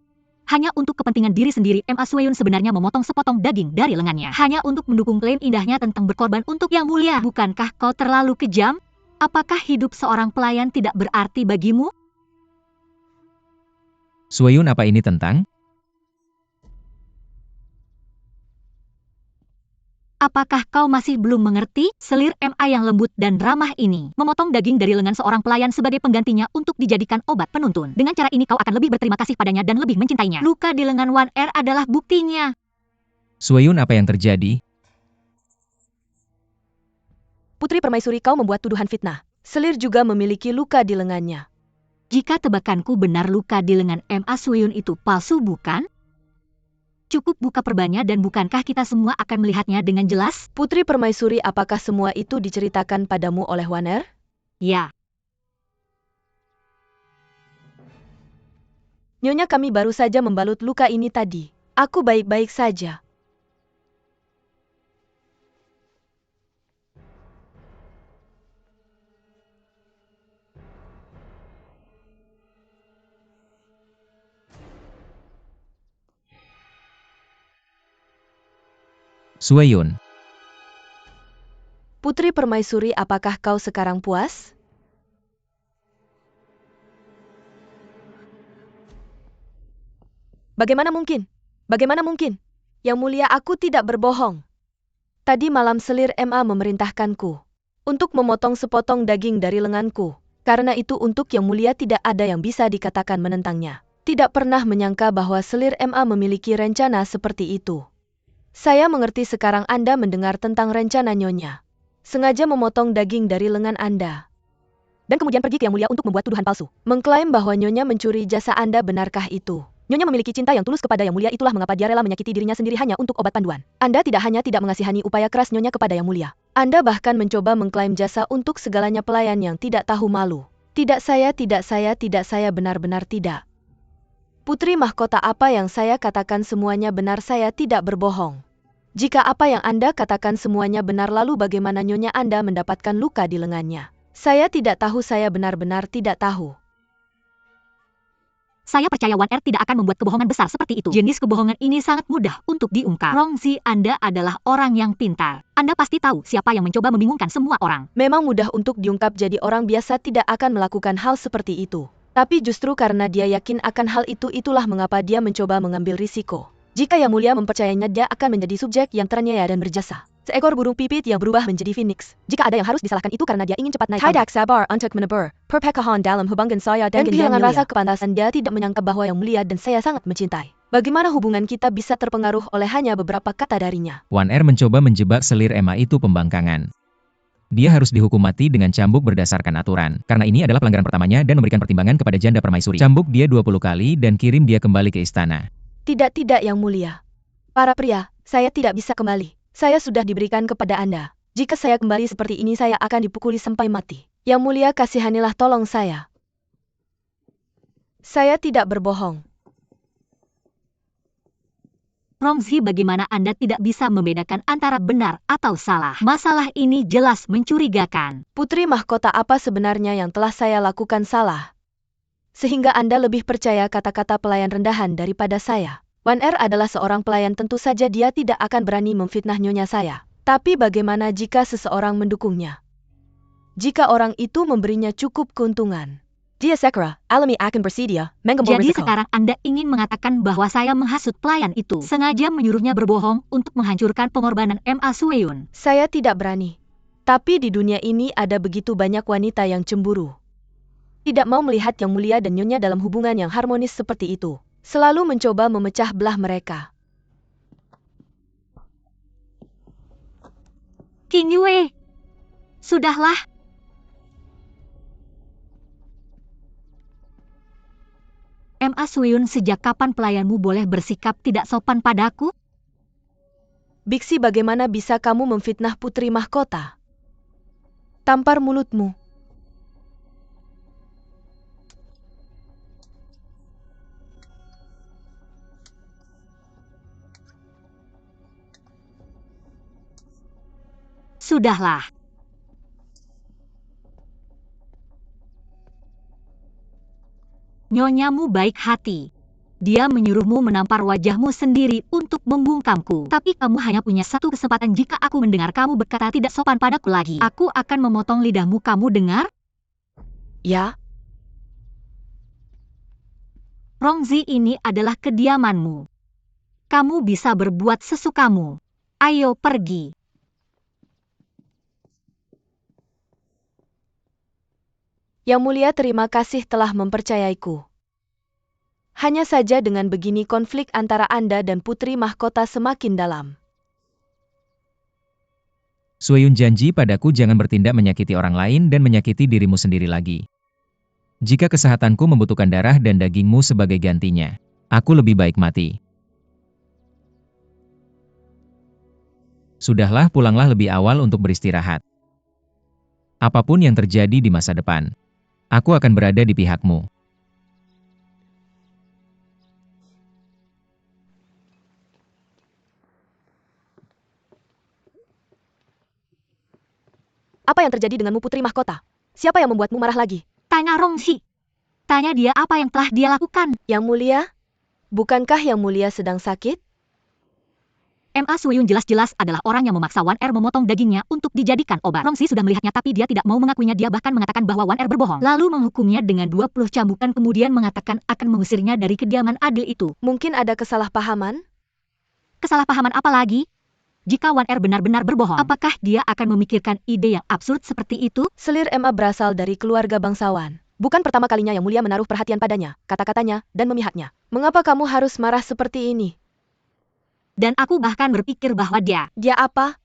Hanya untuk kepentingan diri sendiri, Ma Sueyun sebenarnya memotong sepotong daging dari lengannya. Hanya untuk mendukung klaim indahnya tentang berkorban untuk Yang Mulia. Bukankah kau terlalu kejam? Apakah hidup seorang pelayan tidak berarti bagimu? Sueyun, apa ini tentang? Apakah kau masih belum mengerti? Selir Ma yang lembut dan ramah ini memotong daging dari lengan seorang pelayan sebagai penggantinya untuk dijadikan obat penuntun. Dengan cara ini kau akan lebih berterima kasih padanya dan lebih mencintainya. Luka di lengan Wan Er adalah buktinya. Sueyun, apa yang terjadi? Putri Permaisuri, kau membuat tuduhan fitnah. Selir juga memiliki luka di lengannya. Jika tebakanku benar, luka di lengan Ma Sueyun itu palsu, bukan? Cukup buka perbannya dan bukankah kita semua akan melihatnya dengan jelas? Putri Permaisuri, apakah semua itu diceritakan padamu oleh Wan Er? Ya. Nyonya, kami baru saja membalut luka ini tadi. Aku baik-baik saja. Sueyun. Putri Permaisuri, apakah kau sekarang puas? Bagaimana mungkin? Bagaimana mungkin? Yang Mulia, aku tidak berbohong. Tadi malam Selir Ma memerintahkanku untuk memotong sepotong daging dari lenganku. Karena itu untuk Yang Mulia tidak ada yang bisa dikatakan menentangnya. Tidak pernah menyangka bahwa Selir Ma memiliki rencana seperti itu. Saya mengerti sekarang Anda mendengar tentang rencana Nyonya. Sengaja memotong daging dari lengan Anda. Dan kemudian pergi ke Yang Mulia untuk membuat tuduhan palsu. Mengklaim bahwa Nyonya mencuri jasa Anda, benarkah itu? Nyonya memiliki cinta yang tulus kepada Yang Mulia, itulah mengapa dia rela menyakiti dirinya sendiri hanya untuk obat panduan. Anda tidak hanya tidak mengasihani upaya keras Nyonya kepada Yang Mulia. Anda bahkan mencoba mengklaim jasa untuk segalanya pelayan yang tidak tahu malu. Tidak saya, benar-benar tidak. Putri Mahkota, apa yang saya katakan semuanya benar, saya tidak berbohong. Jika apa yang Anda katakan semuanya benar, lalu bagaimana Nyonya Anda mendapatkan luka di lengannya? Saya tidak tahu, saya benar-benar tidak tahu. Saya percaya Wan Er tidak akan membuat kebohongan besar seperti itu. Jenis kebohongan ini sangat mudah untuk diungkap. Rongzi, Anda adalah orang yang pintar. Anda pasti tahu siapa yang mencoba membingungkan semua orang. Memang mudah untuk diungkap, jadi orang biasa tidak akan melakukan hal seperti itu. Tapi justru karena dia yakin akan hal itu, itulah mengapa dia mencoba mengambil risiko. Jika Yang Mulia mempercayainya, dia akan menjadi subjek yang teraniaya dan berjasa. Seekor burung pipit yang berubah menjadi phoenix. Jika ada yang harus disalahkan, itu karena dia ingin cepat naik. Tidak sabar untuk menebur perpecahan dalam hubungan saya dan kehilangan rasa kepantasan. Dia tidak menyangka bahwa Yang Mulia dan saya sangat mencintai. Bagaimana hubungan kita bisa terpengaruh oleh hanya beberapa kata darinya? Wan Er mencoba menjebak selir Emma itu pembangkangan. Dia harus dihukum mati dengan cambuk berdasarkan aturan. Karena ini adalah pelanggaran pertamanya dan memberikan pertimbangan kepada janda permaisuri. Cambuk dia 20 kali dan kirim dia kembali ke istana. Tidak, Yang Mulia. Para pria, saya tidak bisa kembali. Saya sudah diberikan kepada Anda. Jika saya kembali seperti ini, saya akan dipukuli sampai mati. Yang Mulia, kasihanilah, tolong saya. Saya tidak berbohong. Rongzi, bagaimana Anda tidak bisa membedakan antara benar atau salah? Masalah ini jelas mencurigakan. Putri Mahkota, apa sebenarnya yang telah saya lakukan salah? Sehingga Anda lebih percaya kata-kata pelayan rendahan daripada saya. Wan Er adalah seorang pelayan, tentu saja dia tidak akan berani memfitnah Nyonya saya. Tapi bagaimana jika seseorang mendukungnya? Jika orang itu memberinya cukup keuntungan? Dia Sekra, alami akan bersedia, mengambil Jadi risiko. sekarang Anda ingin mengatakan bahwa saya menghasut pelayan itu, sengaja menyuruhnya berbohong untuk menghancurkan pengorbanan Ma Sueyun. Saya tidak berani. Tapi di dunia ini ada begitu banyak wanita yang cemburu. Tidak mau melihat Yang Mulia dan Nyonya dalam hubungan yang harmonis seperti itu. Selalu mencoba memecah belah mereka. Qin Yue, sudahlah. Ma Sueyun, sejak kapan pelayanmu boleh bersikap tidak sopan padaku? Biksi, bagaimana bisa kamu memfitnah Putri Mahkota? Tampar mulutmu. Sudahlah. Nyonyamu baik hati. Dia menyuruhmu menampar wajahmu sendiri untuk membungkamku. Tapi kamu hanya punya satu kesempatan. Jika aku mendengar kamu berkata tidak sopan padaku lagi, aku akan memotong lidahmu. Kamu dengar? Ya, Rongzi, ini adalah kediamanmu. Kamu bisa berbuat sesukamu. Ayo pergi. Yang Mulia, terima kasih telah mempercayaiku. Hanya saja dengan begini konflik antara Anda dan Putri Mahkota semakin dalam. Sueyun, janji padaku jangan bertindak menyakiti orang lain dan menyakiti dirimu sendiri lagi. Jika kesehatanku membutuhkan darah dan dagingmu sebagai gantinya, aku lebih baik mati. Sudahlah, pulanglah lebih awal untuk beristirahat. Apapun yang terjadi di masa depan, aku akan berada di pihakmu. Apa yang terjadi denganmu, Putri Mahkota? Siapa yang membuatmu marah lagi? Tanya Rongzi. Tanya dia apa yang telah dia lakukan. Yang Mulia? Bukankah Yang Mulia sedang sakit? Ma Sueyun jelas-jelas adalah orang yang memaksa Wan Er memotong dagingnya untuk dijadikan obat. Rongzi sudah melihatnya tapi dia tidak mau mengakuinya. Dia bahkan mengatakan bahwa Wan Er berbohong. Lalu menghukumnya dengan 20 cambukan, kemudian mengatakan akan mengusirnya dari kediaman adil itu. Mungkin ada kesalahpahaman? Kesalahpahaman apa lagi? Jika Wan Er benar-benar berbohong, apakah dia akan memikirkan ide yang absurd seperti itu? Selir Ma berasal dari keluarga bangsawan. Bukan pertama kalinya Yang Mulia menaruh perhatian padanya, kata-katanya, dan memihaknya. Mengapa kamu harus marah seperti ini? Dan aku bahkan berpikir bahwa dia, Dia apa?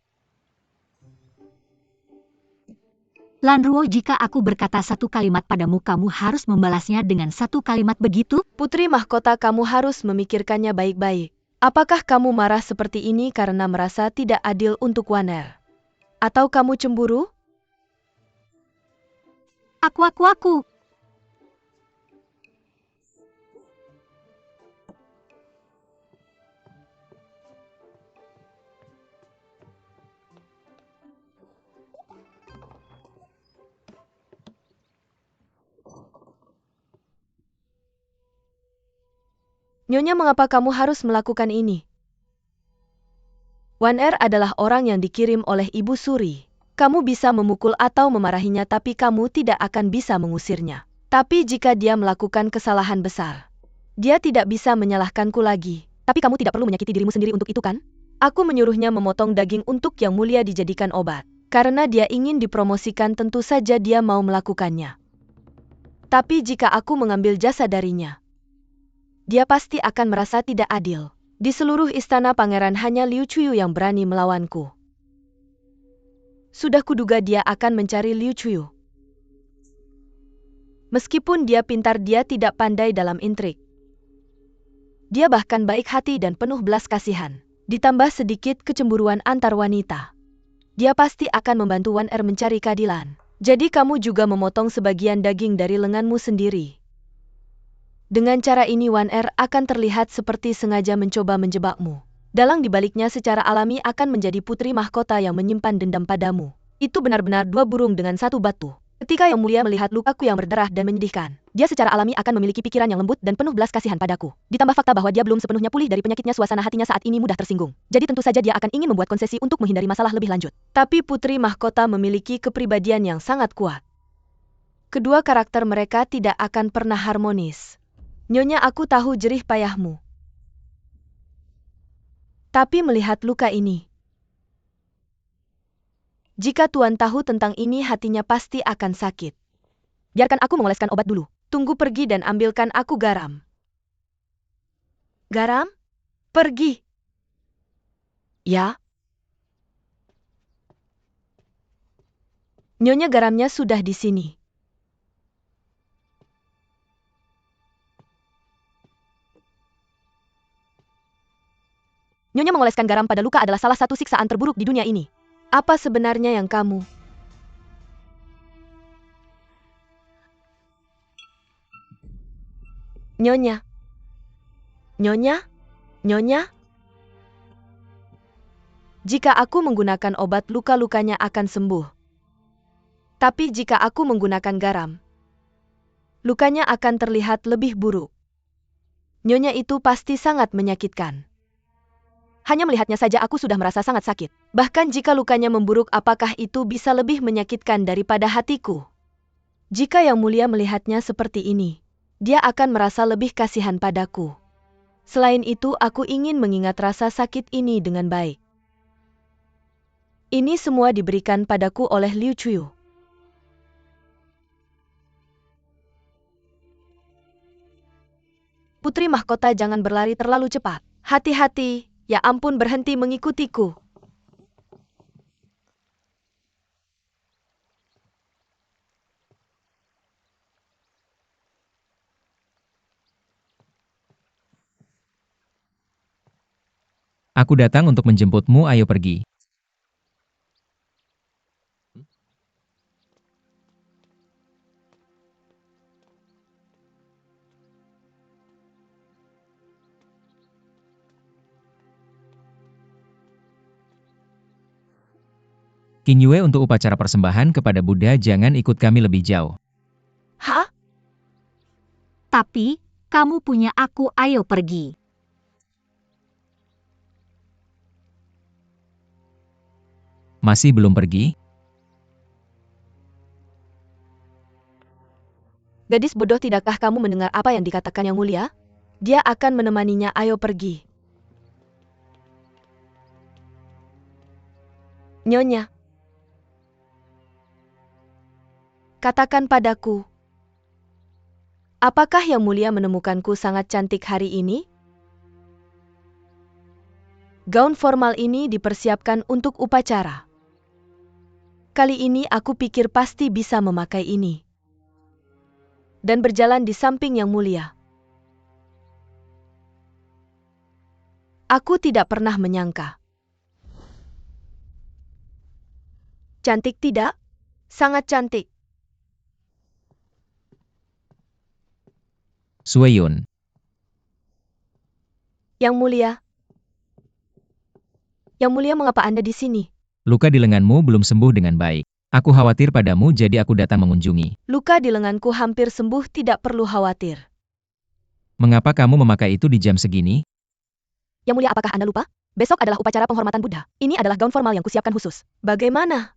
Lanruo, jika aku berkata satu kalimat padamu, kamu harus membalasnya dengan satu kalimat begitu? Putri mahkota, kamu harus memikirkannya baik-baik. Apakah kamu marah seperti ini karena merasa tidak adil untuk Waner? Atau kamu cemburu? Aku. Nyonya, mengapa kamu harus melakukan ini? Waner adalah orang yang dikirim oleh Ibu Suri. Kamu bisa memukul atau memarahinya, tapi kamu tidak akan bisa mengusirnya. Tapi jika dia melakukan kesalahan besar, dia tidak bisa menyalahkanku lagi. Tapi kamu tidak perlu menyakiti dirimu sendiri untuk itu, kan? Aku menyuruhnya memotong daging untuk Yang Mulia dijadikan obat. Karena dia ingin dipromosikan, tentu saja dia mau melakukannya. Tapi jika aku mengambil jasa darinya, dia pasti akan merasa tidak adil. Di seluruh istana pangeran hanya Liu Chuyu yang berani melawanku. Sudah kuduga dia akan mencari Liu Chuyu. Meskipun dia pintar, dia tidak pandai dalam intrik. Dia bahkan baik hati dan penuh belas kasihan. Ditambah sedikit kecemburuan antar wanita. Dia pasti akan membantu Waner mencari keadilan. Jadi kamu juga memotong sebagian daging dari lenganmu sendiri. Dengan cara ini Waner akan terlihat seperti sengaja mencoba menjebakmu. Dalang dibaliknya secara alami akan menjadi putri mahkota yang menyimpan dendam padamu. Itu benar-benar dua burung dengan satu batu. Ketika Yang Mulia melihat lukaku yang berdarah dan menyedihkan, dia secara alami akan memiliki pikiran yang lembut dan penuh belas kasihan padaku. Ditambah fakta bahwa dia belum sepenuhnya pulih dari penyakitnya, suasana hatinya saat ini mudah tersinggung. Jadi tentu saja dia akan ingin membuat konsesi untuk menghindari masalah lebih lanjut. Tapi putri mahkota memiliki kepribadian yang sangat kuat. Kedua karakter mereka tidak akan pernah harmonis. Nyonya, aku tahu jerih payahmu. Tapi melihat luka ini, jika Tuan tahu tentang ini, hatinya pasti akan sakit. Biarkan aku mengoleskan obat dulu. Tunggu, pergi dan ambilkan aku garam. Garam? Pergi. Ya. Nyonya, garamnya sudah di sini. Nyonya, mengoleskan garam pada luka adalah salah satu siksaan terburuk di dunia ini. Apa sebenarnya yang kamu? Nyonya. Nyonya? Nyonya? Jika aku menggunakan obat, luka-lukanya akan sembuh. Tapi jika aku menggunakan garam, lukanya akan terlihat lebih buruk. Nyonya, itu pasti sangat menyakitkan. Hanya melihatnya saja aku sudah merasa sangat sakit. Bahkan jika lukanya memburuk, apakah itu bisa lebih menyakitkan daripada hatiku? Jika Yang Mulia melihatnya seperti ini, dia akan merasa lebih kasihan padaku. Selain itu, aku ingin mengingat rasa sakit ini dengan baik. Ini semua diberikan padaku oleh Liu Chuyu. Putri mahkota, jangan berlari terlalu cepat. Hati-hati. Ya ampun, berhenti mengikutiku. Aku datang untuk menjemputmu, ayo pergi. Qin Yue, untuk upacara persembahan kepada Buddha jangan ikut kami lebih jauh. Hah? Tapi, kamu punya aku, ayo pergi. Masih belum pergi? Gadis bodoh, tidakkah kamu mendengar apa yang dikatakan Yang Mulia? Dia akan menemaninya, ayo pergi. Nyonya. Katakan padaku, apakah Yang Mulia menemukanku sangat cantik hari ini? Gaun formal ini dipersiapkan untuk upacara. Kali ini aku pikir pasti bisa memakai ini. Dan berjalan di samping Yang Mulia. Aku tidak pernah menyangka. Cantik tidak? Sangat cantik. Sueyun. Yang Mulia. Yang Mulia, mengapa Anda di sini? Luka di lenganmu belum sembuh dengan baik. Aku khawatir padamu, jadi aku datang mengunjungi. Luka di lenganku hampir sembuh, tidak perlu khawatir. Mengapa kamu memakai itu di jam segini? Yang Mulia, apakah Anda lupa? Besok adalah upacara penghormatan Buddha. Ini adalah gaun formal yang kusiapkan khusus. Bagaimana?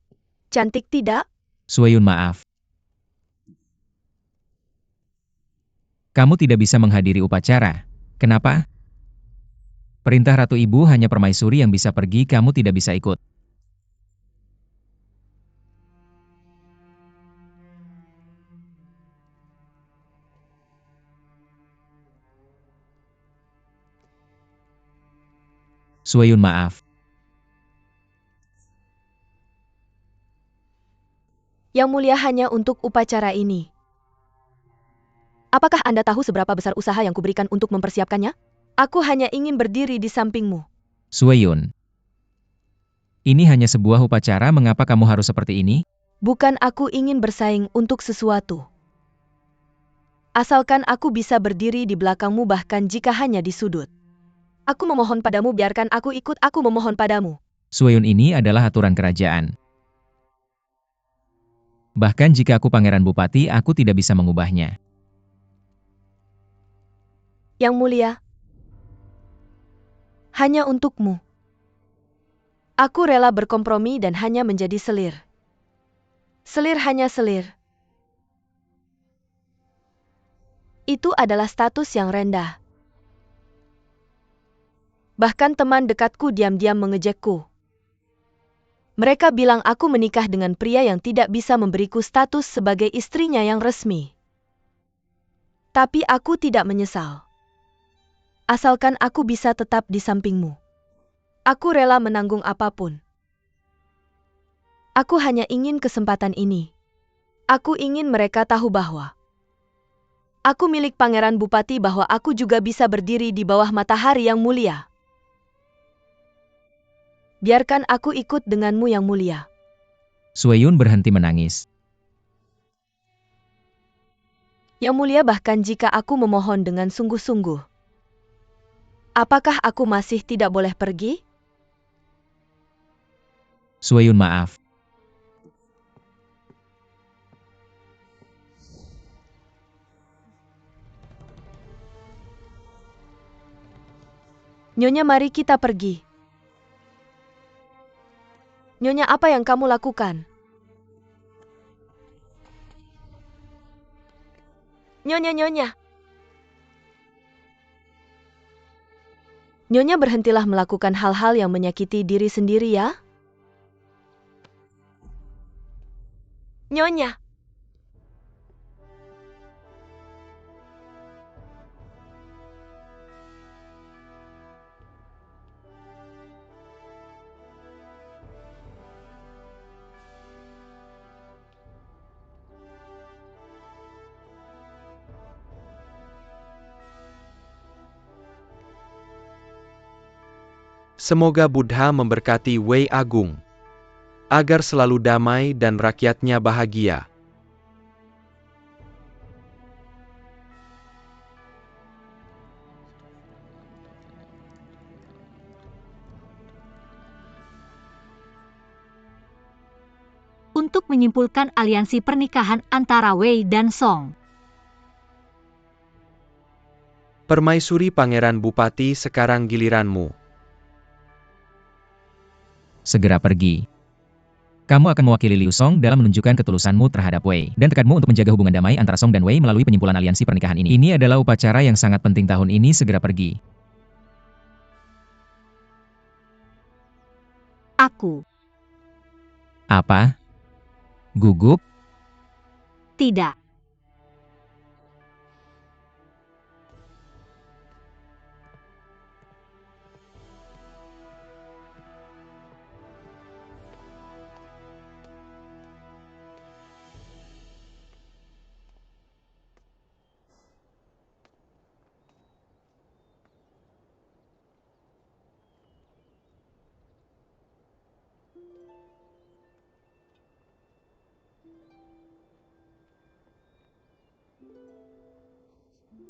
Cantik tidak? Sueyun, maaf. Kamu tidak bisa menghadiri upacara. Kenapa? Perintah Ratu Ibu, hanya permaisuri yang bisa pergi, kamu tidak bisa ikut. Sueyun, maaf. Yang Mulia, hanya untuk upacara ini. Apakah Anda tahu seberapa besar usaha yang kuberikan untuk mempersiapkannya? Aku hanya ingin berdiri di sampingmu. Sueyun. Ini hanya sebuah upacara, mengapa kamu harus seperti ini? Bukan aku ingin bersaing untuk sesuatu. Asalkan aku bisa berdiri di belakangmu, bahkan jika hanya di sudut. Aku memohon padamu, biarkan aku ikut, aku memohon padamu. Sueyun, ini adalah aturan kerajaan. Bahkan jika aku Pangeran Bupati, aku tidak bisa mengubahnya. Yang Mulia. Hanya untukmu. Aku rela berkompromi dan hanya menjadi selir. Selir, hanya selir. Itu adalah status yang rendah. Bahkan teman dekatku diam-diam mengejekku. Mereka bilang aku menikah dengan pria yang tidak bisa memberiku status sebagai istrinya yang resmi. Tapi aku tidak menyesal. Asalkan aku bisa tetap di sampingmu. Aku rela menanggung apapun. Aku hanya ingin kesempatan ini. Aku ingin mereka tahu bahwa aku milik Pangeran Bupati, bahwa aku juga bisa berdiri di bawah matahari yang mulia. Biarkan aku ikut denganmu, Yang Mulia. Sueyun berhenti menangis. Yang Mulia, bahkan jika aku memohon dengan sungguh-sungguh, apakah aku masih tidak boleh pergi? Sueyun, maaf. Nyonya, mari kita pergi. Nyonya, apa yang kamu lakukan? Nyonya, Nyonya. Nyonya, berhentilah melakukan hal-hal yang menyakiti diri sendiri ya. Nyonya. Semoga Buddha memberkati Wei Agung, agar selalu damai dan rakyatnya bahagia. Untuk menyimpulkan aliansi pernikahan antara Wei dan Song. Permaisuri Pangeran Bupati, sekarang giliranmu. Segera pergi. Kamu akan mewakili Liu Song dalam menunjukkan ketulusanmu terhadap Wei, dan tekadmu untuk menjaga hubungan damai antara Song dan Wei melalui penyimpulan aliansi pernikahan ini. Ini adalah upacara yang sangat penting tahun ini, segera pergi. Aku. Apa? Gugup? Tidak.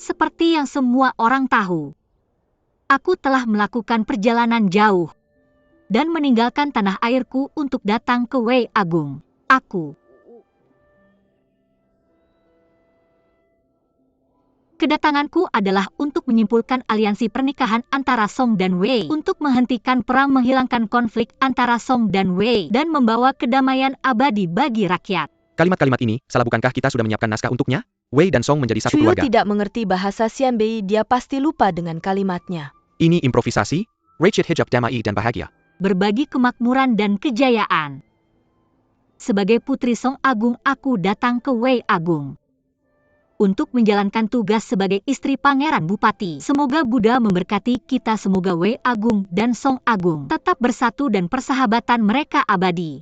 Seperti yang semua orang tahu, aku telah melakukan perjalanan jauh dan meninggalkan tanah airku untuk datang ke Wei Agung. Kedatanganku adalah untuk menyimpulkan aliansi pernikahan antara Song dan Wei, untuk menghentikan perang, menghilangkan konflik antara Song dan Wei, dan membawa kedamaian abadi bagi rakyat. Kalimat-kalimat ini, salah bukankah kita sudah menyiapkan naskah untuknya? Wei dan Song menjadi satu Chuyu keluarga. tidak mengerti bahasa Xianbei, dia pasti lupa dengan kalimatnya. Ini improvisasi, Rachit hijab damai dan bahagia. Berbagi kemakmuran dan kejayaan. Sebagai putri Song Agung, aku datang ke Wei Agung untuk menjalankan tugas sebagai istri Pangeran Bupati. Semoga Buddha memberkati kita, semoga Wei Agung dan Song Agung tetap bersatu dan persahabatan mereka abadi.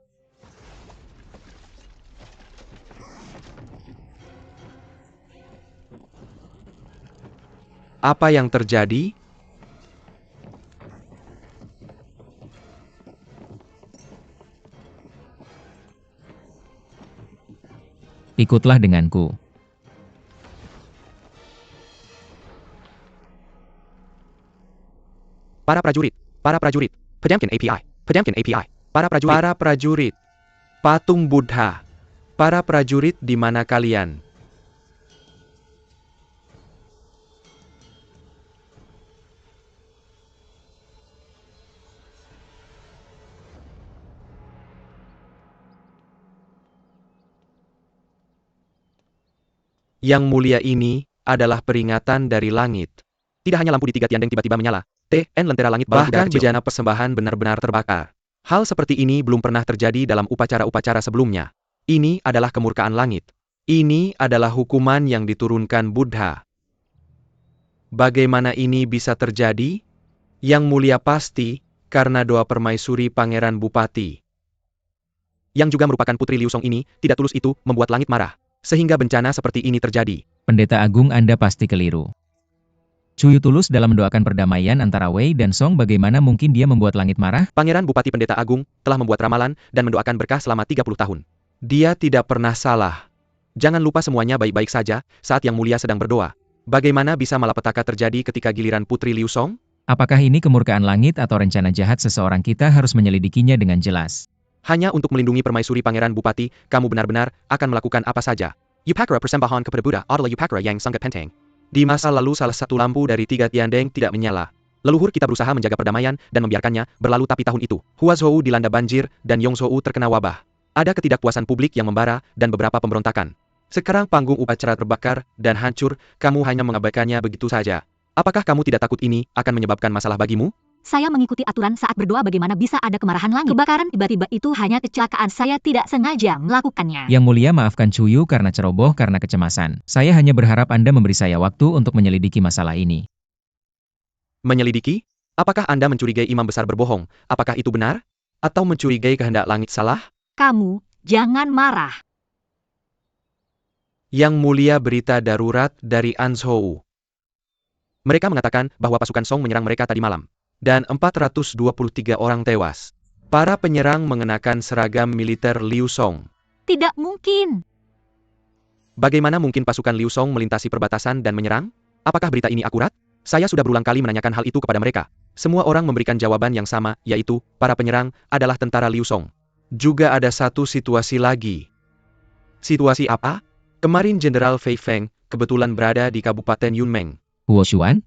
Apa yang terjadi? Ikutlah denganku. Para prajurit, Pedamkin API, para prajurit, patung Buddha, para prajurit di mana kalian? Yang mulia ini adalah peringatan dari langit. Tidak hanya lampu di 3 tiandeng tiba-tiba menyala, lentera langit bahkan bejana persembahan benar-benar terbakar. Hal seperti ini belum pernah terjadi dalam upacara-upacara sebelumnya. Ini adalah kemurkaan langit. Ini adalah hukuman yang diturunkan Buddha. Bagaimana ini bisa terjadi? Yang mulia pasti, karena doa permaisuri Pangeran Bupati. Yang juga merupakan putri Liu Song ini, tidak tulus itu, membuat langit marah. Sehingga bencana seperti ini terjadi. Pendeta Agung, Anda pasti keliru. Chuyu tulus dalam mendoakan perdamaian antara Wei dan Song, bagaimana mungkin dia membuat langit marah? Pangeran Bupati Pendeta Agung telah membuat ramalan dan mendoakan berkah selama 30 tahun. Dia tidak pernah salah. Jangan lupa semuanya baik-baik saja saat Yang Mulia sedang berdoa. Bagaimana bisa malapetaka terjadi ketika giliran Putri Liu Song? Apakah ini kemurkaan langit atau rencana jahat seseorang? Kita harus menyelidikinya dengan jelas. Hanya untuk melindungi permaisuri Pangeran Bupati, kamu benar-benar akan melakukan apa saja. Yupakara persembahan kepada Buddha adalah Yupakara yang sangat penting. Di masa lalu salah satu lampu dari 3 tiandeng tidak menyala. Leluhur kita berusaha menjaga perdamaian dan membiarkannya berlalu, tapi tahun itu, Huazhou dilanda banjir dan Yongzhou terkena wabah. Ada ketidakpuasan publik yang membara dan beberapa pemberontakan. Sekarang panggung upacara terbakar dan hancur, kamu hanya mengabaikannya begitu saja. Apakah kamu tidak takut ini akan menyebabkan masalah bagimu? Saya mengikuti aturan saat berdoa, bagaimana bisa ada kemarahan langit? Kebakaran tiba-tiba itu hanya kecelakaan, saya tidak sengaja melakukannya. Yang Mulia, maafkan Chuyu karena ceroboh karena kecemasan. Saya hanya berharap Anda memberi saya waktu untuk menyelidiki masalah ini. Menyelidiki? Apakah Anda mencurigai imam besar berbohong? Apakah itu benar? Atau mencurigai kehendak langit salah? Kamu, jangan marah. Yang Mulia, berita darurat dari Anzhou. Mereka mengatakan bahwa pasukan Song menyerang mereka tadi malam. Dan 423 orang tewas. Para penyerang mengenakan seragam militer Liu Song. Tidak mungkin. Bagaimana mungkin pasukan Liu Song melintasi perbatasan dan menyerang? Apakah berita ini akurat? Saya sudah berulang kali menanyakan hal itu kepada mereka. Semua orang memberikan jawaban yang sama, yaitu, para penyerang adalah tentara Liu Song. Juga ada satu situasi lagi. Situasi apa? Kemarin Jenderal Fei Feng kebetulan berada di Kabupaten Yunmeng. Huo Xuan?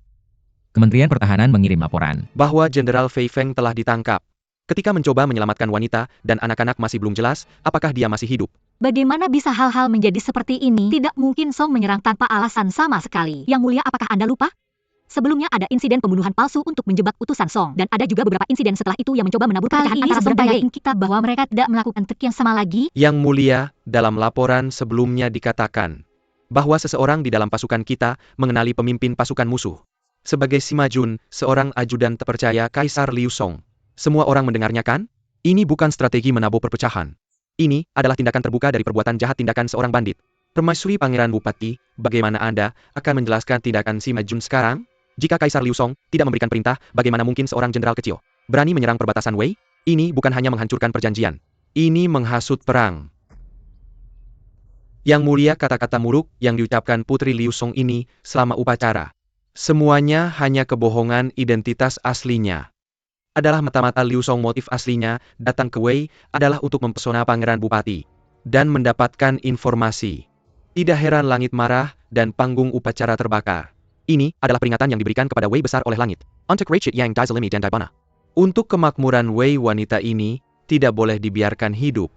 Kementerian Pertahanan mengirim laporan bahwa Jenderal Fei Feng telah ditangkap. Ketika mencoba menyelamatkan wanita dan anak-anak masih belum jelas apakah dia masih hidup. Bagaimana bisa hal-hal menjadi seperti ini? Tidak mungkin Song menyerang tanpa alasan sama sekali. Yang Mulia, apakah Anda lupa? Sebelumnya ada insiden pembunuhan palsu untuk menjebak utusan Song. Dan ada juga beberapa insiden setelah itu yang mencoba menabur perpecahan antara Song dan Wei. Kita bahwa mereka tidak melakukan trik yang sama lagi. Yang Mulia, dalam laporan sebelumnya dikatakan bahwa seseorang di dalam pasukan kita mengenali pemimpin pasukan musuh. Sebagai Sima Jun, seorang ajudan terpercaya Kaisar Liu Song. Semua orang mendengarnya kan? Ini bukan strategi menabur perpecahan. Ini adalah tindakan terbuka dari perbuatan jahat tindakan seorang bandit. Permaisuri Pangeran Bupati, bagaimana Anda akan menjelaskan tindakan Sima Jun sekarang? Jika Kaisar Liu Song tidak memberikan perintah, bagaimana mungkin seorang jenderal kecil berani menyerang perbatasan Wei? Ini bukan hanya menghancurkan perjanjian. Ini menghasut perang. Yang mulia, kata-kata muruk yang diucapkan Putri Liu Song ini selama upacara. Semuanya hanya kebohongan. Identitas aslinya adalah mata-mata Liu Song. Motif aslinya datang ke Wei adalah untuk mempesona Pangeran Bupati dan mendapatkan informasi. Tidak heran langit marah dan panggung upacara terbakar. Ini adalah peringatan yang diberikan kepada Wei besar oleh langit. Untuk Rachit Yang Daizalimi dan Daibana. Untuk kemakmuran Wei, wanita ini tidak boleh dibiarkan hidup.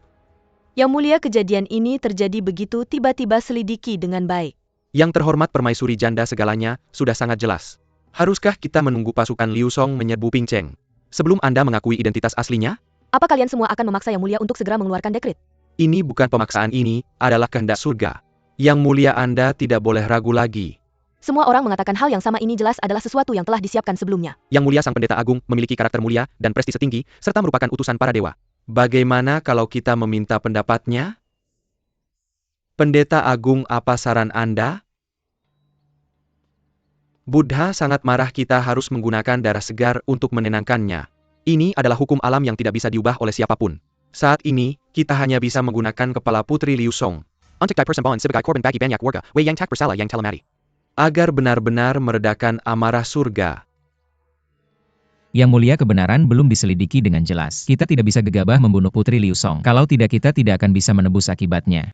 Yang mulia, kejadian ini terjadi begitu tiba-tiba. Selidiki dengan baik. Yang terhormat permaisuri janda, segalanya sudah sangat jelas. Haruskah kita menunggu pasukan Liu Song menyerbu Pingcheng sebelum Anda mengakui identitas aslinya? Apa kalian semua akan memaksa Yang Mulia untuk segera mengeluarkan dekret? Ini bukan pemaksaan, ini adalah kehendak surga. Yang Mulia, Anda tidak boleh ragu lagi. Semua orang mengatakan hal yang sama. Ini jelas adalah sesuatu yang telah disiapkan sebelumnya. Yang Mulia, Sang Pendeta Agung memiliki karakter mulia dan prestise tinggi, serta merupakan utusan para dewa. Bagaimana kalau kita meminta pendapatnya? Pendeta Agung, apa saran Anda? Buddha sangat marah. Kita harus menggunakan darah segar untuk menenangkannya. Ini adalah hukum alam yang tidak bisa diubah oleh siapapun. Saat ini, kita hanya bisa menggunakan kepala Putri Liu Song. Untuk dipersembahan sebagai korban bagi banyak warga, Wei yang tak bersalah yang telah mati. Agar benar-benar meredakan amarah surga. Yang mulia, kebenaran belum diselidiki dengan jelas. Kita tidak bisa gegabah membunuh Putri Liu Song. Kalau tidak, kita tidak akan bisa menebus akibatnya.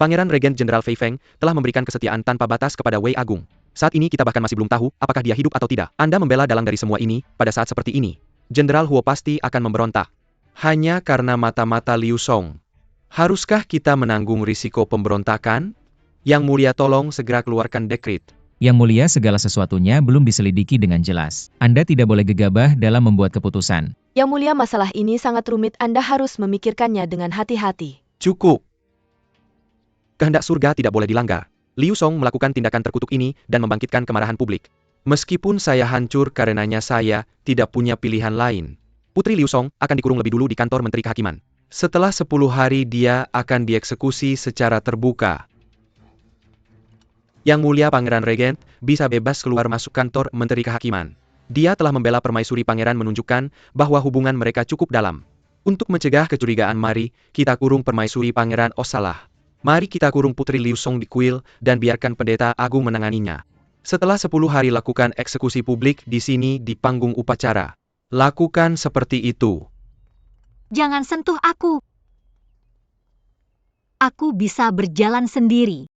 Pangeran Regen Jenderal Fei Feng telah memberikan kesetiaan tanpa batas kepada Wei Agung. Saat ini kita bahkan masih belum tahu apakah dia hidup atau tidak. Anda membela dalang dari semua ini. Pada saat seperti ini, Jenderal Huo pasti akan memberontak. Hanya karena mata-mata Liu Song. Haruskah kita menanggung risiko pemberontakan? Yang Mulia, tolong segera keluarkan dekret. Yang mulia, segala sesuatunya belum diselidiki dengan jelas. Anda tidak boleh gegabah dalam membuat keputusan. Yang mulia, masalah ini sangat rumit. Anda harus memikirkannya dengan hati-hati. Cukup. Kehendak surga tidak boleh dilanggar. Liu Song melakukan tindakan terkutuk ini dan membangkitkan kemarahan publik. Meskipun saya hancur karenanya, saya tidak punya pilihan lain. Putri Liu Song akan dikurung lebih dulu di kantor Menteri Kehakiman. Setelah 10 hari dia akan dieksekusi secara terbuka. Yang Mulia, Pangeran Regent bisa bebas keluar masuk kantor Menteri Kehakiman. Dia telah membela permaisuri pangeran, menunjukkan bahwa hubungan mereka cukup dalam. Untuk mencegah kecurigaan, mari kita kurung permaisuri pangeran. Oh salah. Mari kita kurung Putri Liu Song di kuil dan biarkan Pendeta Agung menanganinya. Setelah 10 hari lakukan eksekusi publik di sini di panggung upacara. Lakukan seperti itu. Jangan sentuh aku. Aku bisa berjalan sendiri.